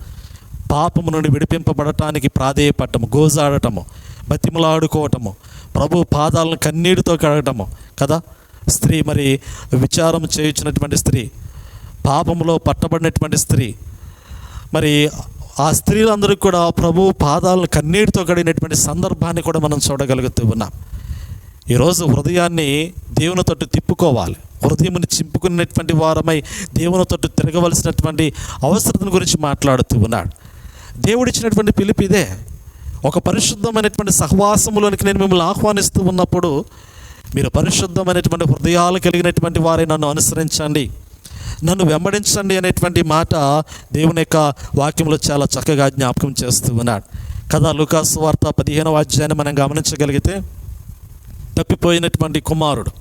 పాపము నుండి విడిపింపబడటానికి ప్రాధేయపడటము, గోజాడటము, బతిమలాడుకోవటము, ప్రభు పాదాలను కన్నీటితో కడగటము కదా. స్త్రీ మరి విచారం చేయించినటువంటి స్త్రీ, పాపములో పట్టబడినటువంటి స్త్రీ, మరి ఆ స్త్రీలందరూ కూడా ప్రభు పాదాలను కన్నీటితో కడిగినటువంటి సందర్భాన్ని కూడా మనం చూడగలుగుతూ ఉన్నాం. ఈరోజు హృదయాన్ని దేవుని తట్టు తిప్పుకోవాలి. హృదయముని చింపుకున్నటువంటి వారమై దేవుని తట్టు తిరగవలసినటువంటి అవసరం గురించి మాట్లాడుతూ ఉన్నాడు. దేవుడిచ్చినటువంటి పిలుపు ఇదే. ఒక పరిశుద్ధమైనటువంటి సహవాసములోనికి నేను మిమ్మల్ని ఆహ్వానిస్తూ ఉన్నప్పుడు మీరు పరిశుద్ధమైనటువంటి హృదయాలు కలిగినటువంటి వారే నన్ను అనుసరించండి, నన్ను వెంబడించండి అనేటువంటి మాట దేవుని యొక్క వాక్యంలో చాలా చక్కగా జ్ఞాపకం చేస్తూ ఉన్నాడు కదా. లూకాసు వార్త 15వ అధ్యాయాన్ని మనం గమనించగలిగితే, తప్పిపోయినటువంటి కుమారుడు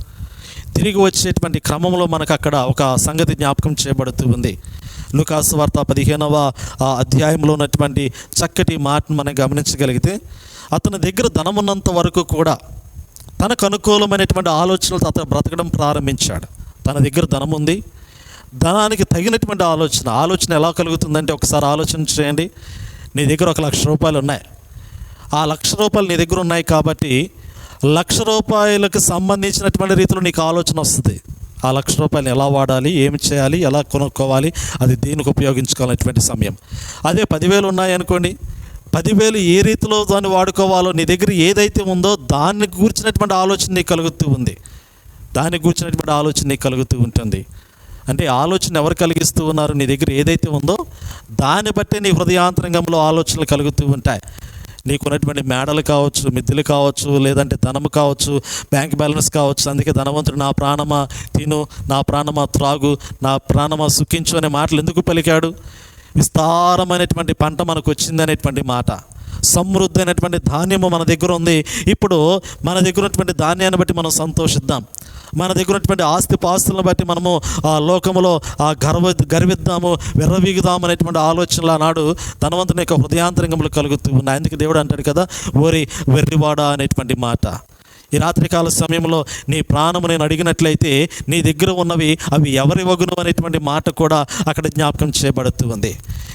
తిరిగి వచ్చేటువంటి క్రమంలో మనకు అక్కడ ఒక సంగతి జ్ఞాపకం చేయబడుతూ ఉంది. లూకాసు వార్త 15వ అధ్యాయంలో ఉన్నటువంటి చక్కటి మాటను మనం గమనించగలిగితే, అతని దగ్గర ధనమున్నంత వరకు కూడా తనకు అనుకూలమైనటువంటి ఆలోచనలతో అతను బ్రతకడం ప్రారంభించాడు. తన దగ్గర ధనం ఉంది, ధనానికి తగినటువంటి ఆలోచన ఎలా కలుగుతుందంటే ఒకసారి ఆలోచన చేయండి. నీ దగ్గర 1,00,000 రూపాయలు ఉన్నాయి. ఆ 1,00,000 రూపాయలు నీ దగ్గర ఉన్నాయి కాబట్టి 1,00,000 రూపాయలకు సంబంధించినటువంటి రీతిలో నీకు ఆలోచన వస్తుంది. ఆ 1,00,000 రూపాయలు ఎలా వాడాలి, ఏమి చేయాలి, ఎలా కొనుక్కోవాలి, అది దేనికి ఉపయోగించుకోవాలనేటువంటి సమయం. అదే 10,000 ఉన్నాయనుకోండి, 10,000 ఏ రీతిలో దాన్ని వాడుకోవాలో నీ దగ్గర ఏదైతే ఉందో దాన్ని గూర్చినటువంటి ఆలోచన నీకు కలుగుతూ ఉంది. అంటే ఆలోచన ఎవరు కలిగిస్తూ ఉన్నారు? నీ దగ్గర ఏదైతే ఉందో దాన్ని బట్టే నీ హృదయాంతరంగంలో ఆలోచనలు కలుగుతూ ఉంటాయి. నీకున్నటువంటి మేడలు కావచ్చు, మిద్దెలు కావచ్చు, లేదంటే ధనము కావచ్చు, బ్యాంక్ బ్యాలెన్స్ కావచ్చు. అందుకే ధనవంతుడు నా ప్రాణమా తిను, నా ప్రాణమా త్రాగు, నా ప్రాణమా సుఖించు అనే మాటలు ఎందుకు పలికాడు? విస్తారమైనటువంటి పంట మనకు వచ్చిందనేటువంటి మాట, సమృద్ధి అయినటువంటి ధాన్యము మన దగ్గర ఉంది. ఇప్పుడు మన దగ్గర ఉన్నటువంటి ధాన్యాన్ని బట్టి మనం సంతోషిద్దాం. మన దగ్గర ఉన్నటువంటి ఆస్తిపాస్తులను బట్టి మనము ఆ లోకములో గర్విద్దాము, విర్రవీగుదాము అనేటువంటి ఆలోచనలు ఆనాడు ధనవంతుని యొక్క హృదయాంతరంగంలో కలుగుతూ ఉన్నాయి. అందుకే దేవుడు అంటాడు కదా, ఓరి వెర్రివాడా అనేటువంటి మాట. ఈ రాత్రికాల సమయంలో నీ ప్రాణము నేను అడిగినట్లయితే నీ దగ్గర ఉన్నవి అవి ఎవరి వగును అనేటువంటి మాట కూడా అక్కడ జ్ఞాపకం చేయబడుతూ ఉంది.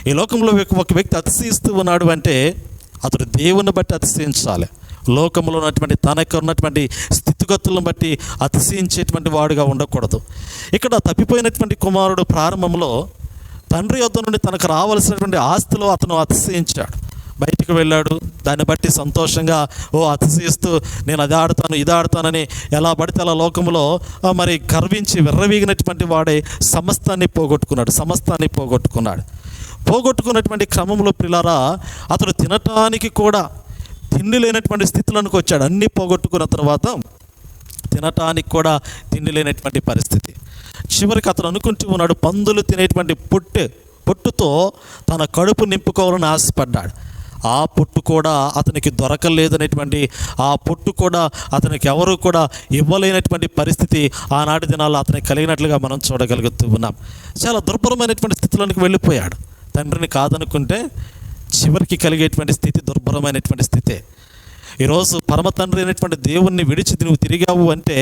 ఈ లోకంలో ఒక వ్యక్తి అతిశయిస్తూ ఉన్నాడు అంటే అతడు దేవుని బట్టి అతిశయించాలి. లోకంలో ఉన్నటువంటి తనకు ఉన్నటువంటి స్థితిగతులను బట్టి అతిశయించేటువంటి వాడుగా ఉండకూడదు. ఇక్కడ తప్పిపోయినటువంటి కుమారుడు ప్రారంభంలో తండ్రి యొద్ద నుండి తనకు రావాల్సినటువంటి ఆస్తిలో అతను అతిశయించాడు. బయటికి వెళ్ళాడు, దాన్ని బట్టి సంతోషంగా అతిశయిస్తూ నేను అది ఆడతాను ఇది ఆడతానని ఎలా పడితే అలా లోకంలో మరి గర్వించి విర్రవీగినటువంటి వాడే సమస్తాన్ని పోగొట్టుకున్నాడు. పోగొట్టుకున్నటువంటి క్రమంలో ప్రియులారా, అతడు తినటానికి కూడా తిండి లేనటువంటి స్థితిలోనికి వచ్చాడు. అన్నీ పోగొట్టుకున్న తర్వాత తినటానికి కూడా తిండి లేనటువంటి పరిస్థితి. చివరికి అతను అనుకుంటూ ఉన్నాడు, పందులు తినేటువంటి పొట్టుతో తన కడుపు నింపుకోవాలని ఆశపడ్డాడు. ఆ పొట్టు కూడా అతనికి దొరకలేదనేటువంటి, ఆ పొట్టు కూడా అతనికి ఎవరు కూడా ఇవ్వలేనటువంటి పరిస్థితి ఆనాటి దినాల్లో అతనికి కలిగినట్లుగా మనం చూడగలుగుతూ ఉన్నాం. చాలా దుర్భరమైనటువంటి స్థితిలోనికి వెళ్ళిపోయాడు. తండ్రిని కాదనుకుంటే చివరికి కలిగేటువంటి స్థితి దుర్భరమైనటువంటి స్థితే. ఈరోజు పరమ తండ్రి అయినటువంటి దేవుణ్ణి విడిచి నువ్వు తిరిగావు అంటే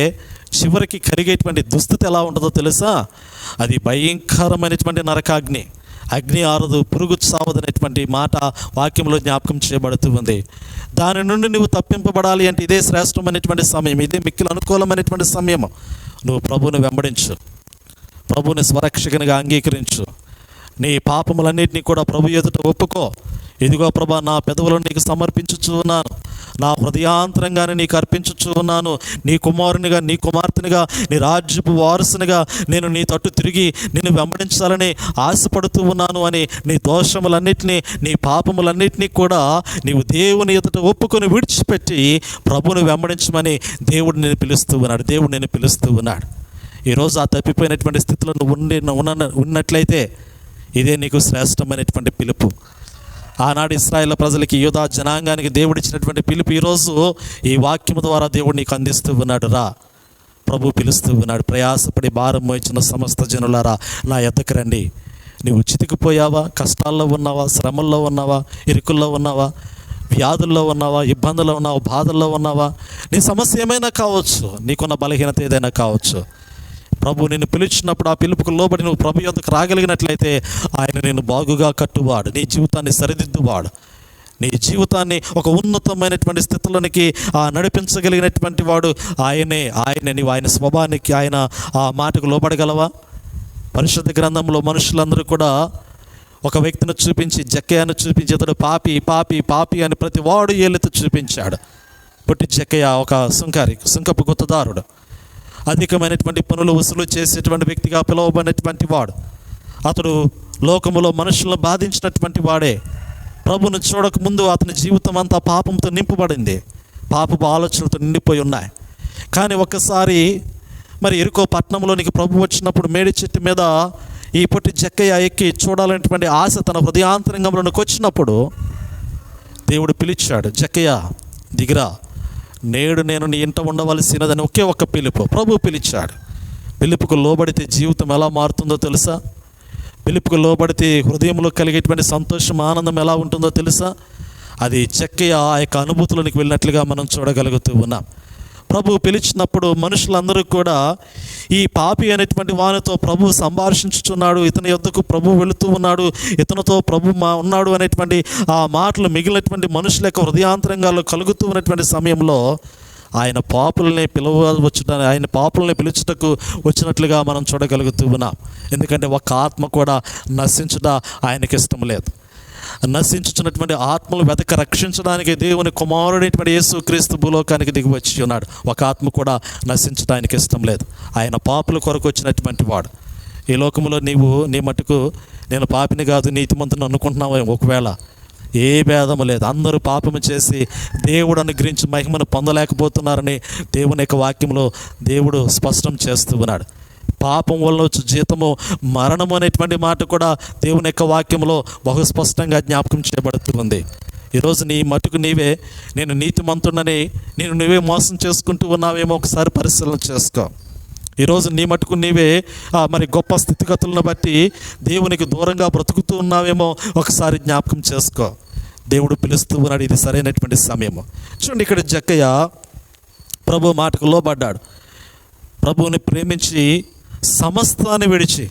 చివరికి కలిగేటువంటి దుస్థితి ఎలా ఉంటుందో తెలుసా? అది భయంకరమైనటువంటి నరకాగ్ని. అగ్ని ఆరదు, పురుగు సావదనేటువంటి మాట వాక్యంలో జ్ఞాపకం చేయబడుతూ ఉంది. దాని నుండి నువ్వు తప్పింపబడాలి అంటే ఇదే శ్రేష్టమైనటువంటి సమయం, ఇదే మిక్కిలి అనుకూలమైనటువంటి సమయం. నువ్వు ప్రభువుని వెంబడించు, ప్రభువుని స్వరక్షకునిగా అంగీకరించు, నీ పాపములన్నింటినీ కూడా ప్రభు ఎదుట ఒప్పుకో. ఇదిగో ప్రభా, నా పెదవులను నీకు సమర్పించుచూ ఉన్నాను, నా హృదయాంతరంగానే నీకు అర్పించుచూ ఉన్నాను. నీ కుమారునిగా, నీ కుమార్తెనిగా, నీ రాజ్యపు వారసునిగా నేను నీ తట్టు తిరిగి నిన్ను వెంబడించాలని ఆశపడుతూ ఉన్నాను అని నీ దోషములన్నింటినీ, నీ పాపములన్నింటినీ కూడా నీవు దేవుని ఎదుట ఒప్పుకొని విడిచిపెట్టి ప్రభువుని వెంబడించమని దేవుడు నేను పిలుస్తూ ఉన్నాడు. ఈరోజు ఆ తప్పిపోయినటువంటి స్థితిలో నువ్వు ఉన్నట్లయితే ఇదే నీకు శ్రేష్టమైనటువంటి పిలుపు. ఆనాడు ఇశ్రాయేలు ప్రజలకి, యూదా జనాంగానికి దేవుడిచ్చినటువంటి పిలుపు ఈరోజు ఈ వాక్యము ద్వారా దేవుడు నీకు అందిస్తూ ఉన్నాడు. రా, ప్రభు పిలుస్తూ ఉన్నాడు. ప్రయాసపడి భారం మోయించిన సమస్త జనులారా నా యొద్దకు రండి. నీవు చితికిపోయావా? కష్టాల్లో ఉన్నావా? శ్రమల్లో ఉన్నావా? ఇరుకుల్లో ఉన్నావా? వ్యాధుల్లో ఉన్నావా? ఇబ్బందుల్లో ఉన్నావా? బాధల్లో ఉన్నావా? నీ సమస్య ఏమైనా కావచ్చు, నీకున్న బలహీనత ఏదైనా కావచ్చు. ప్రభు నిన్ను పిలిచినప్పుడు ఆ పిలుపుకు లోబడి నువ్వు ప్రభు యొద్దకు రాగలిగినట్లయితే ఆయన నిన్ను బాగుగా కట్టువాడు, నీ జీవితాన్ని సరిదిద్దువాడు, నీ జీవితాన్ని ఒక ఉన్నతమైనటువంటి స్థితిలోనికి నడిపించగలిగినటువంటి వాడు ఆయనే. నీవు ఆయన స్వభావానికి, ఆయన ఆ మాటకు లోబడగలవా? పరిశుద్ధ గ్రంథంలో మనుషులందరూ కూడా ఒక వ్యక్తిని చూపించి, జక్కయ్యను చూపించి, అతడు పాపి పాపి పాపి అని ప్రతి వాడు ఏళ్ళెత్తు చూపించాడు. పుట్టి జక్కయ్య ఒక సుంకపు గుత్తదారుడు, అధికమైనటువంటి పనులు వసూలు చేసేటువంటి వ్యక్తిగా పిలువబడినటువంటి వాడు. అతడు లోకములో మనుషులను బాధించినటువంటి వాడే. ప్రభువును చూడకముందు అతని జీవితం అంతా పాపంతో నింపబడింది, పాపపు ఆలోచనలతో నిండిపోయి ఉన్నాయి. కానీ ఒక్కసారి మరి ఎరుకో పట్టణంలోనికి ప్రభు వచ్చినప్పుడు మేడి చెట్టు మీద ఈ పొట్టి జక్కయ్య ఎక్కి చూడాలనేటువంటి ఆశ తన హృదయాంతరంగంలోనికి వచ్చినప్పుడు దేవుడు పిలిచాడు, జక్కయ్య దిగిరా, నేడు నేను నీ ఇంట ఉండవలసినదని ఒకే ఒక్క పిలుపు ప్రభు పిలిచాడు. పిలుపుకు లోబడితే జీవితం ఎలా మారుతుందో తెలుసా? పిలుపుకు లోబడితే హృదయంలో కలిగేటువంటి సంతోషం, ఆనందం ఎలా ఉంటుందో తెలుసా? అది జక్కయ్య ఆ యొక్క అనుభూతులకు వెళ్ళినట్లుగా మనం చూడగలుగుతూ ఉన్నాం. ప్రభు పిలిచినప్పుడు మనుషులందరూ కూడా ఈ పాపి అనేటువంటి వానితో ప్రభు సంభాషించుచున్నాడు, ఇతని యొద్దకు ప్రభు వెళుతూ ఉన్నాడు, ఇతనితో ప్రభు ఉన్నాడు అనేటువంటి ఆ మాటలు మిగిలినటువంటి మనుషుల యొక్క హృదయాంతరంగాల్లో కలుగుతూ ఉన్నటువంటి సమయంలో ఆయన పాపుల్ని ఆయన పాపుల్ని పిలుచుటకు వచ్చినట్లుగా మనం చూడగలుగుతూ ఉన్నాం. ఎందుకంటే ఒక ఆత్మ కూడా నశించుట ఆయనకి ఇష్టం లేదు. నశించుచున్నటువంటి ఆత్మలు వెతక రక్షించడానికి దేవుని కుమారుడైనటువంటి యేసుక్రీస్తు భూలోకానికి దిగి వచ్చి ఉన్నాడు. ఒక ఆత్మ కూడా నశించడం ఆయనకి ఇష్టం లేదు. ఆయన పాపుల కొరకు వచ్చినటువంటి వాడు. ఈ లోకంలో నీ మటుకు నేను పాపిని కాదు నీతిమంతుని అనుకుంటున్నావు. ఒకవేళ ఏ భేదము లేదు. అందరూ పాపము చేసి దేవుడు అనుగ్రహించి మహిమను పొందలేకపోతున్నారని దేవుని యొక్క వాక్యంలో దేవుడు స్పష్టం చేస్తూ ఉన్నాడు. పాపం వల్ల వచ్చే జీతము మరణము అనేటువంటి మాట కూడా దేవుని యొక్క వాక్యంలో బహు స్పష్టంగా జ్ఞాపకం చేయబడుతుంది. ఈరోజు నీ మటుకు నీవే నేను నీతిమంతుడని నువ్వే మోసం చేసుకుంటూ ఉన్నావేమో ఒకసారి పరిశీలన చేసుకో. ఈరోజు నీ మటుకు నీవే మరి గొప్ప స్థితిగతులను బట్టి దేవునికి దూరంగా బ్రతుకుతూ ఉన్నావేమో ఒకసారి జ్ఞాపకం చేసుకో. దేవుడు పిలుస్తూ ఉన్నాడు. ఇది సరైనటువంటి సమయము. చూడండి, ఇక్కడ జక్కయ్య ప్రభు మాటకు లోబడ్డాడు. ప్రభువుని ప్రేమించి సమస్తాన్ని విడిచి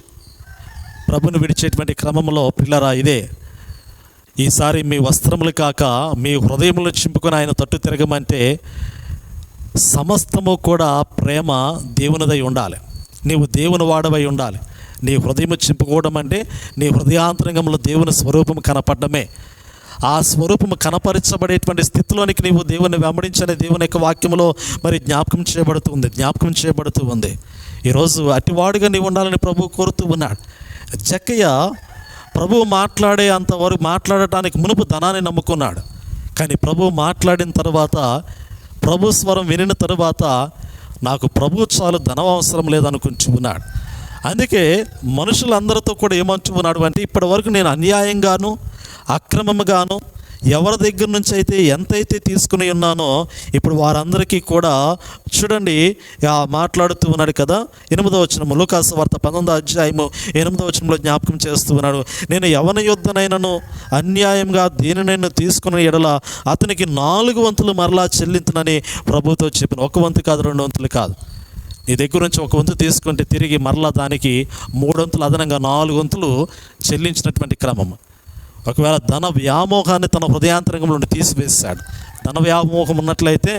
ప్రభుని విడిచేటువంటి క్రమంలో పిల్లరా ఇదే ఈసారి మీ వస్త్రములు కాక మీ హృదయములు చింపుకొని ఆయన తట్టు తిరగమంటే సమస్తము కూడా ప్రేమ దేవునిదై ఉండాలి. నీవు దేవుని వాడవై ఉండాలి. నీ హృదయం చింపుకోవడం అంటే నీ హృదయాంతరంగంలో దేవుని స్వరూపం కనపడమే. ఆ స్వరూపము కనపరచబడేటువంటి స్థితిలోనికి నీవు దేవుని వెంబడించని దేవుని యొక్క వాక్యంలో మరి జ్ఞాపకం చేయబడుతూ ఉంది. ఈరోజు అటివాడుగా నీవు ఉండాలని ప్రభు కోరుతూ ఉన్నాడు. జక్కయ్య ప్రభు మాట్లాడే అంతవరకు మాట్లాడటానికి మునుపు ధనాన్ని నమ్ముకున్నాడు. కానీ ప్రభు మాట్లాడిన తర్వాత, ప్రభు స్వరం వినిన తరువాత నాకు ప్రభు చాలు, ధనం అవసరం లేదనుకుంటూ ఉన్నాడు. అందుకే మనుషులందరితో కూడా ఏమంటూ ఉన్నాడు అంటే, ఇప్పటి వరకు నేను అన్యాయంగాను అక్రమముగాను ఎవరి దగ్గర నుంచి అయితే ఎంతైతే తీసుకుని ఉన్నానో ఇప్పుడు వారందరికీ కూడా చూడండి మాట్లాడుతూ ఉన్నాడు కదా. 8వ వచనము, లూకాసు వార్త 19వ అధ్యాయము 8వ వచనంలో జ్ఞాపకం చేస్తూ ఉన్నాడు. నేను ఎవని యొద్దనైనను అన్యాయంగా దేనినైనా తీసుకున్న ఎడల అతనికి 4 వంతులు మరలా చెల్లించునని ప్రభుతో చెప్పిన. 1 వంతు కాదు, 2 వంతులు కాదు. నీ దగ్గర నుంచి 1 వంతు తీసుకుంటే తిరిగి మరలా దానికి 3 వంతులు అదనంగా 4 వంతులు చెల్లించినటువంటి క్రమం. ఒకవేళ ధన వ్యామోహాన్ని తన హృదయాంతరంగంలో నుండి తీసివేశాడు. ధన వ్యామోహం ఉన్నట్లయితే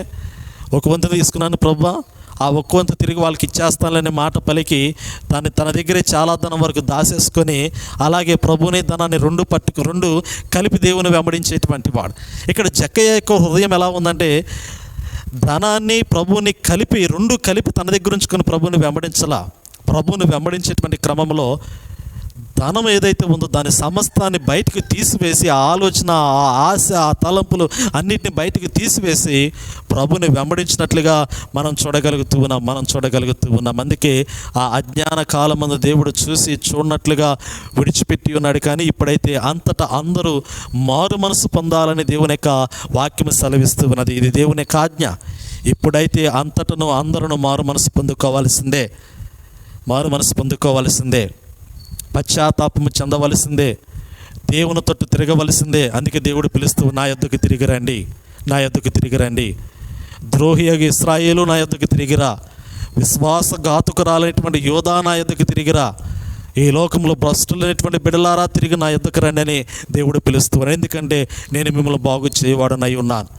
1 వంతు తీసుకున్నాను ప్రభువా, ఆ 1 వంతు తిరిగి వాళ్ళకి ఇచ్చేస్తాననే మాట పలికి తన దగ్గరే చాలా ధనం వరకు దాసేసుకొని అలాగే ప్రభుని ధనాన్ని 2 కలిపి దేవుని వెంబడించేటువంటి వాడు. ఇక్కడ జక్కయ్య యొక్క హృదయం ఎలా ఉందంటే, ధనాన్ని ప్రభుని కలిపి 2 కలిపి తన దగ్గర ఉంచుకొని ప్రభుని వెంబడించలా. ప్రభుని వెంబడించేటువంటి క్రమంలో ధనం ఏదైతే ఉందో దాని సమస్తాన్ని బయటకు తీసివేసి, ఆ ఆలోచన, ఆ ఆశ, ఆ తలంపులు అన్నిటిని బయటకు తీసివేసి ప్రభుని వెంబడించినట్లుగా మనం చూడగలుగుతూ ఉన్నాం. అందుకే ఆ అజ్ఞాన కాలమందు దేవుడు చూసి చూడనట్లుగా విడిచిపెట్టి ఉన్నాడు. కానీ ఇప్పుడైతే అంతటా అందరూ మారు మనసు పొందాలని దేవుని యొక్క వాక్యం సెలవిస్తూ ఉన్నది. ఇది దేవుని యొక్క ఆజ్ఞ. ఇప్పుడైతే అంతటను అందరూ మారు మనసు పొందుకోవాల్సిందే, పశ్చాత్తాపము చెందవలసిందే, దేవుని తట్టు తిరగవలసిందే. అందుకే దేవుడు పిలుస్తూ, నా యొద్దకు తిరిగి రండి, ద్రోహియగు ఇశ్రాయేలు నా యొద్దకు తిరిగిరా, విశ్వాసఘాతుకురాలైనటువంటి యోధా నా యొద్దకు తిరిగిరా, ఈ లోకంలో భ్రష్టులైనటువంటి బిడలారా తిరిగి నా యొద్దకు రండి అని దేవుడు పిలుస్తున్నాడు. ఎందుకంటే నేను మిమ్మల్ని బాగు చేయవాడనై ఉన్నాను.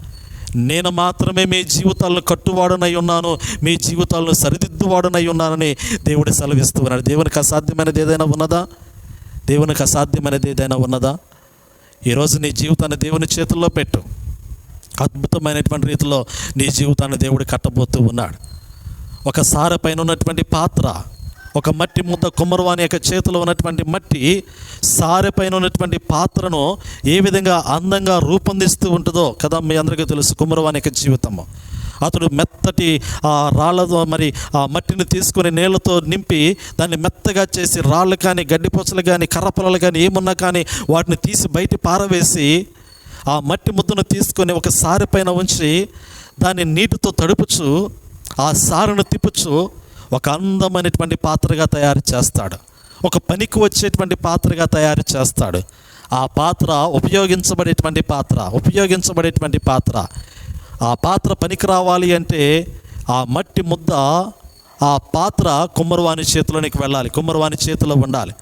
నేను మాత్రమే మీ జీవితాలను కట్టువాడనై ఉన్నాను, మీ జీవితాలను సరిదిద్దువాడనై ఉన్నానని దేవుడు సెలవిస్తూ ఉన్నాడు. దేవునికి అసాధ్యమైనది ఏదైనా ఉన్నదా? ఈరోజు నీ జీవితాన్ని దేవుని చేతుల్లో పెట్టు. అద్భుతమైనటువంటి రీతిలో నీ జీవితాన్ని దేవుడు కట్టబోతూ ఉన్నాడు. ఒక సారె పైన ఉన్నటువంటి పాత్ర, ఒక మట్టి ముద్ద కుమ్మరవాని యొక్క చేతిలో ఉన్నటువంటి మట్టి సారె పైన ఉన్నటువంటి పాత్రను ఏ విధంగా అందంగా రూపొందిస్తూ ఉంటుందో కదా మీ అందరికీ తెలుసు. కుమ్మరవాని యొక్క జీవితము, అతడు మెత్తటి రాళ్ళతో మరి ఆ మట్టిని తీసుకొని నీళ్ళతో నింపి దాన్ని మెత్తగా చేసి రాళ్ళు కానీ గడ్డిపొచ్చలు కానీ కర్రపొలలు కానీ ఏమున్నా కానీ వాటిని తీసి బయట పారవేసి ఆ మట్టి ముద్దను తీసుకొని ఒక సారె పైన ఉంచి దాన్ని నీటితో తడుపుచు ఆ సారును తిప్పుచు ఒక అందమైనటువంటి పాత్రగా తయారు చేస్తాడు. ఒక పనికి వచ్చేటువంటి పాత్రగా తయారు చేస్తాడు. ఆ పాత్ర ఉపయోగించబడేటువంటి పాత్ర. ఆ పాత్ర పనికి రావాలి అంటే ఆ మట్టి ముద్ద, ఆ పాత్ర కుమ్మరివాని చేతిలోనికి వెళ్ళాలి, కుమ్మరివాని చేతిలో ఉండాలి.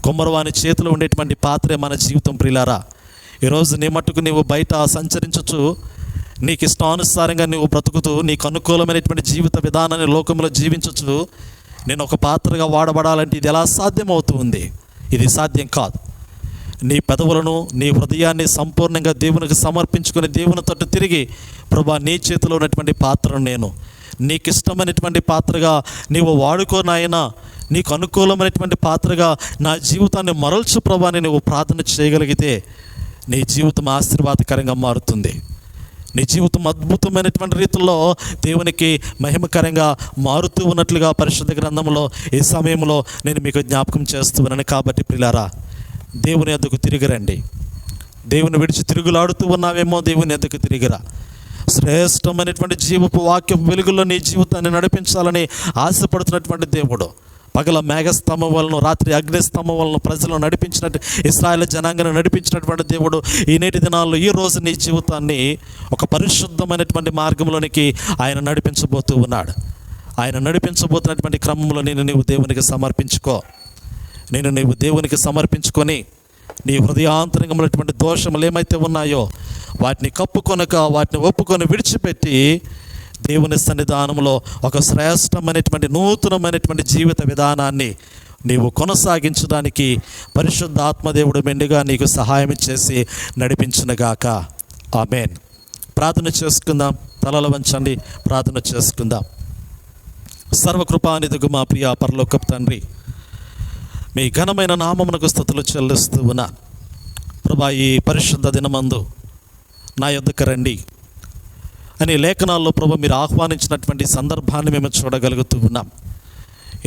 కుమ్మరివాని చేతిలో ఉండేటువంటి పాత్రే మన జీవితం ప్రియులారా. ఈరోజు నీ మట్టుకు నీవు బయట సంచరించచ్చు, నీకు ఇష్టానుసారంగా నువ్వు బ్రతుకుతూ నీకు అనుకూలమైనటువంటి జీవిత విధానాన్ని లోకంలో జీవించచ్చు. నేను ఒక పాత్రగా వాడబడాలంటే ఇది ఎలా సాధ్యమవుతుంది? ఇది సాధ్యం కాదు. నీ పెదవులను, నీ హృదయాన్ని సంపూర్ణంగా దేవునికి సమర్పించుకొని దేవుని తట్టు తిరిగి, ప్రభా నీ చేతిలో ఉన్నటువంటి పాత్రను నేను నీకు ఇష్టమైనటువంటి పాత్రగా నీవు వాడుకోనాయనా, నీకు అనుకూలమైనటువంటి పాత్రగా నా జీవితాన్ని మరల్చు ప్రభా అని నువ్వు ప్రార్థన చేయగలిగితే నీ జీవితం ఆశీర్వాదకరంగా మారుతుంది. నీ జీవితం అద్భుతమైనటువంటి రీతిలో దేవునికి మహిమకరంగా మారుతూ ఉన్నట్లుగా పరిశుద్ధ గ్రంథంలో ఈ సమయంలో నేను మీకు జ్ఞాపకం చేస్తున్నాను. కాబట్టి ప్రియులారా, దేవుని యొద్దకు తిరిగిరండి. దేవుని విడిచి తిరుగులాడుతూ ఉన్నావేమో, దేవుని యొద్దకు తిరిగిరా. శ్రేష్టమైనటువంటి జీవపు వాక్య వెలుగులో నీ జీవితాన్ని నడిపించాలని ఆశపడుతున్నటువంటి దేవుడు, పగల మేఘస్తంభం వలన, రాత్రి అగ్నిస్తంభం వలన ప్రజలను నడిపించినట్టు, ఇశ్రాయేలు జనాంగాన్ని నడిపించినటువంటి దేవుడు ఈ నేటి దినాల్లో ఈ రోజు నీ జీవితాన్ని ఒక పరిశుద్ధమైనటువంటి మార్గంలోనికి ఆయన నడిపించబోతూ ఉన్నాడు. ఆయన నడిపించబోతున్నటువంటి క్రమంలో నీవు దేవునికి సమర్పించుకో. నీవు దేవునికి సమర్పించుకొని నీ హృదయాంతరంగమైనటువంటి దోషములు ఏమైతే ఉన్నాయో వాటిని కప్పుకొనక, వాటిని ఒప్పుకొని విడిచిపెట్టి దేవుని సన్నిధానంలో ఒక శ్రేష్టమైనటువంటి నూతనమైనటువంటి జీవిత విధానాన్ని నీవు కొనసాగించడానికి పరిశుద్ధ ఆత్మదేవుడు మెండుగా నీకు సహాయం చేసి నడిపించునుగాక. ఆమేన్. ప్రార్థన చేసుకుందాం. తలలు వంచండి, ప్రార్థన చేసుకుందాం. సర్వకృపానిధిగు మా ప్రియ పరలోకపు తండ్రి, మీ ఘనమైన నామమునకు స్తుతులు చెల్లిస్తూ ఉన్నా. ప్రభా, ఈ పరిశుద్ధ దినమందు నా యొద్దకు రండి అని లేఖనాల్లో ప్రభు మీరు ఆహ్వానించినటువంటి సందర్భాన్ని మేము చూడగలుగుతూ ఉన్నాం.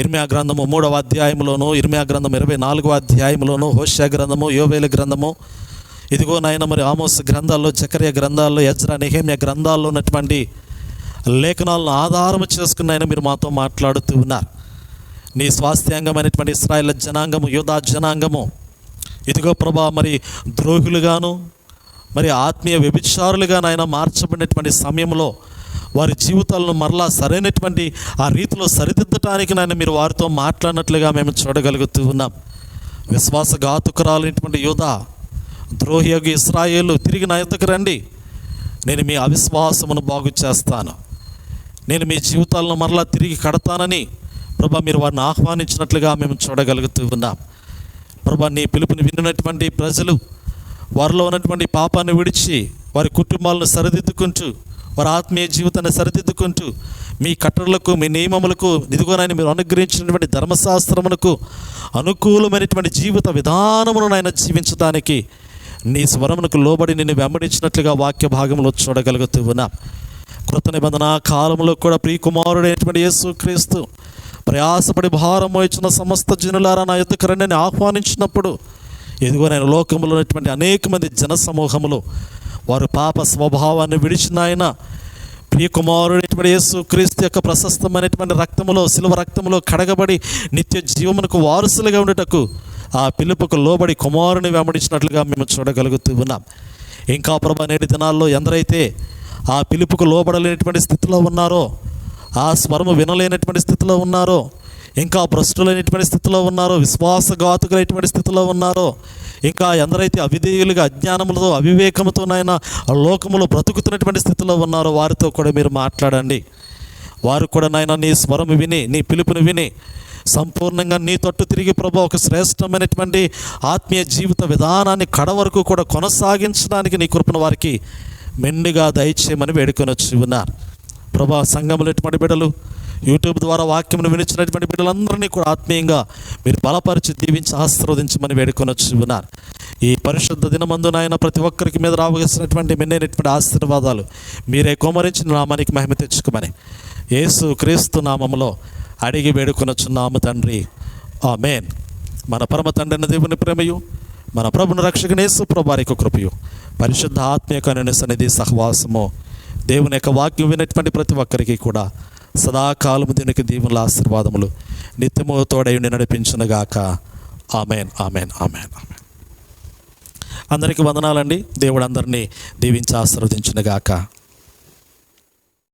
ఇర్మియా గ్రంథము 3వ అధ్యాయంలోను, ఇర్మియా గ్రంథం 24వ అధ్యాయంలోను, హోషేయ గ్రంథము, యోవేలు గ్రంథము, ఇదిగో నాయన మరి ఆమోస్ గ్రంథాల్లో, జకర్యా గ్రంథాల్లో, ఎజ్రా, నెహెమ్యా గ్రంథాల్లో ఉన్నటువంటి లేఖనాలను ఆధారం చేసుకుని ఆయన మీరు మాతో మాట్లాడుతూ ఉన్నారు. నీ స్వాస్థ్యాంగమైనటువంటి ఇశ్రాయేల్ జనాంగము, యూదా జనాంగము ఇదిగో ప్రభా మరి ద్రోహులుగాను, మరి ఆత్మీయ వ్యభిచారులుగా నాయన మార్చబడినటువంటి సమయంలో వారి జీవితాలను మరలా సరైనటువంటి ఆ రీతిలో సరిదిద్దటానికి నాయన మీరు వారితో మాట్లాడినట్లుగా మేము చూడగలుగుతూ ఉన్నాం. విశ్వాసఘాతుకురాలైనటువంటి యూదా, ద్రోహియగు ఇశ్రాయేలు తిరిగి నా యొద్దకు రండి, నేను మీ అవిశ్వాసమును బాగు చేస్తాను, నేను మీ జీవితాలను మరలా తిరిగి కడతానని ప్రభా మీరు వారిని ఆహ్వానించినట్లుగా మేము చూడగలుగుతూ ఉన్నాం. ప్రభా, నీ పిలుపుని విన్నటువంటి ప్రజలు వారిలో ఉన్నటువంటి పాపాన్ని విడిచి వారి కుటుంబాలను సరిదిద్దుకుంటూ, వారి ఆత్మీయ జీవితాన్ని సరిదిద్దుకుంటూ, మీ కట్టడలకు, మీ నియమములకు, ఇదిగోనైనా మీరు అనుగ్రహించినటువంటి ధర్మశాస్త్రములకు అనుకూలమైనటువంటి జీవిత విధానమును నాయన జీవించడానికి నీ స్వరమునకు లోబడి నిన్ను వెంబడించినట్లుగా వాక్య భాగంలో చూడగలుగుతూ ఉన్నాం. కృత నిబంధన కాలంలో కూడా ప్రియకుమారుడైనటువంటి యేసుక్రీస్తు ప్రయాసపడి భారం మోయించిన సమస్త జనులారా నా యొద్దకు రండి అని ఆహ్వానించినప్పుడు, ఎదుగో నేను లోకంలో ఉన్నటువంటి అనేక మంది జన సమూహములు వారు పాప స్వభావాన్ని విడిచిన ఆయన ప్రియకుమారుడైనటువంటి యేసుక్రీస్తు యొక్క ప్రశస్తమైనటువంటి రక్తములో, శిలువ రక్తములో కడగబడి నిత్య జీవమునకు వారసులుగా ఉండేటకు ఆ పిలుపుకు లోబడి కుమారుని వెంబడించినట్లుగా మేము చూడగలుగుతూ ఉన్నాం. ఇంకా ప్రభా, నేటి దినాల్లో ఎందరైతే ఆ పిలుపుకు లోబడలేనటువంటి స్థితిలో ఉన్నారో, ఆ స్వరము వినలేనటువంటి స్థితిలో ఉన్నారో, ఇంకా భ్రష్టులైనటువంటి స్థితిలో ఉన్నారో, విశ్వాసఘాతుకులైనటువంటి స్థితిలో ఉన్నారో, ఇంకా ఎందరైతే అవిధేయులుగా, అజ్ఞానములతో, అవివేకముతోనైనా లోకములో బ్రతుకుతున్నటువంటి స్థితిలో ఉన్నారో వారితో కూడా మీరు మాట్లాడండి. వారు కూడా నాయన నీ స్వరము విని, నీ పిలుపుని విని సంపూర్ణంగా నీ తట్టు తిరిగి ప్రభు ఒక శ్రేష్టమైనటువంటి ఆత్మీయ జీవిత విధానాన్ని కడ వరకు కూడా కొనసాగించడానికి నీ కృపను వారికి మెండుగా దయచేయమని వేడుకొనొచ్చి ఉన్నారు. ప్రభా, సంఘములో ఎటువంటి బిడ్డలు, యూట్యూబ్ ద్వారా వాక్యమును వినిచినటువంటి బిడ్డలందరినీ కూడా ఆత్మీయంగా మీరు బలపరిచి దీవించి ఆశీర్వదించమని వేడుకొనొచ్చి ఉన్నారు. ఈ పరిశుద్ధ దినమందు నాయన ప్రతి ఒక్కరికి మీద రావలసినటువంటి మెండైనటువంటి ఆశీర్వాదాలు మీరే కుమ్మరించి నామానికి మహిమ తెచ్చుకోమని యేసు క్రీస్తు నామములో అడిగి వేడుకొనొచ్చున్నాము తండ్రి. ఆమేన్. మన పరమ తండ్రి దేవుని ప్రేమయు, మన ప్రభుని రక్షకుని యేసు ప్రభువారి యొక్క కృపయు, పరిశుద్ధ ఆత్మీయ సన్నిధి సహవాసము దేవుని యొక్క వాక్యం వినేటువంటి ప్రతి ఒక్కరికి కూడా సదాకాలము దీనికి దీవుల ఆశీర్వాదములు నిత్యము తోడై నడిపించునుగాక. ఆమేన్, ఆమేన్, ఆమేన్, ఆమేన్. అందరికీ వందనాలండి. దేవుడు అందరినీ దీవించి ఆశీర్వదించునుగాక.